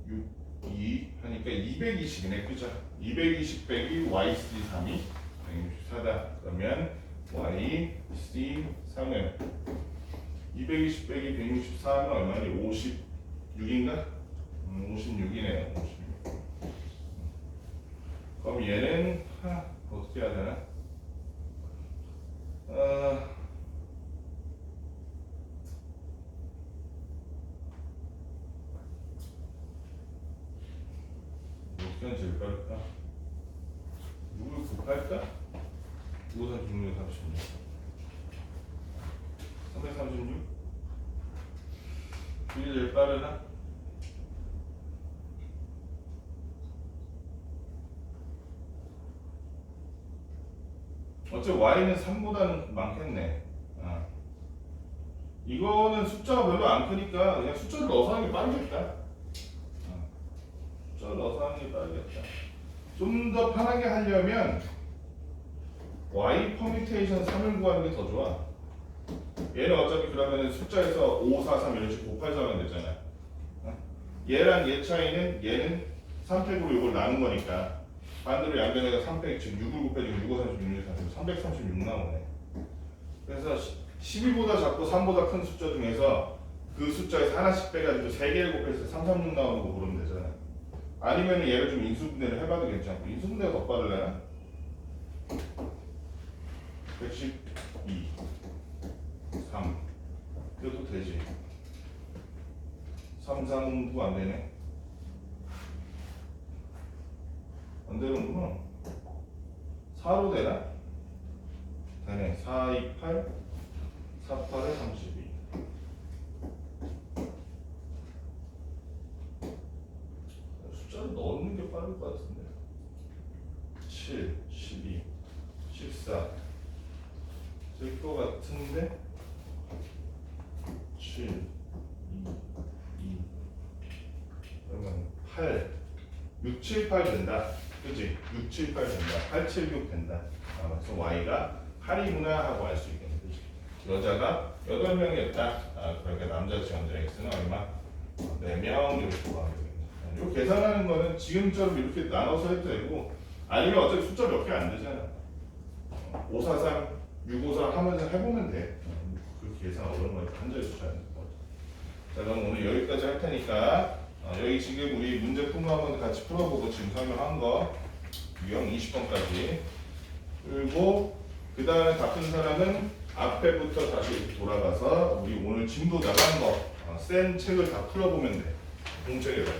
6, 2 하니까 220이네. 그죠? 220 빼기 YC3이 164다. 그러면 YC3은 220 빼기 164는 얼마니? 56인가? 56이네요. 56. 그럼 얘는 어떻게 해야 되나? 어떻게 하면 제일 빠를까? 누굴 곱할까? 536, 36. 336? 그게 제일 빠르나? 어차피 Y는 3보다는 많겠네. 이거는 숫자가 별로 안 크니까 그냥 숫자를 넣어서 하는 게 빠르겠다. 숫자를 넣어서 하는 게 빠르겠다. 좀 더 편하게 하려면 y 퍼뮤테이션 3을 구하는 게 더 좋아. 얘는 어차피 그러면 숫자에서 5, 4, 3 이런 식으로 곱해서 하면 되잖아. 얘랑 얘 차이는 얘는 3팩으로 이걸 나눈 거니까 반대로 양변에다 3팩 지금 6을 곱해주면 6, 5, 36, 6, 36, 336 나오네. 그래서 12보다 작고 3보다 큰 숫자 중에서 그 숫자에서 하나씩 빼가지고 3개를 곱해서 3, 3, 6 나오는 거 고르면 되잖아. 아니면 얘를 좀 인수분해를 해봐도 괜찮고 인수분해가 더 빠르려나? 112 3 이것도 되지. 3, 4, 9 안 되네. 안 되는구나. 4로 되나? 되네. 4, 2, 8 4, 8에 32 숫자를 넣는 게 빠를 것 같은데. 7, 12 14 될 것 같은데. 7, 2, 2 그러면 8 6, 7, 8 된다. 그치? 6, 7, 8 된다. 8, 7, 6 된다. 그래서 y가 8이구나 하고 알 수 있겠네. 그치? 여자가 8명이었다. 그러니까 남자 지원자 x는 얼마? 4명 이렇게 구하면 되겠네. 이 계산하는 거는 지금처럼 이렇게 나눠서 해도 되고 아니면 어차피 숫자 몇 개 안 되잖아. 5, 4, 3, 6, 5, 4 하면서 해보면 돼. 그 계산 어려운 거니까 한 자리 숫자. 자, 그럼 오늘 여기까지 할 테니까 여기 지금 우리 문제품 한번 같이 풀어보고 지금 설명한 거 유형 20번까지 그리고 그 다음에 같은 사람은 앞에부터 다시 이렇게 돌아가서 우리 오늘 진도 나간 거 센 책을 다 풀어보면 돼. 공책에다가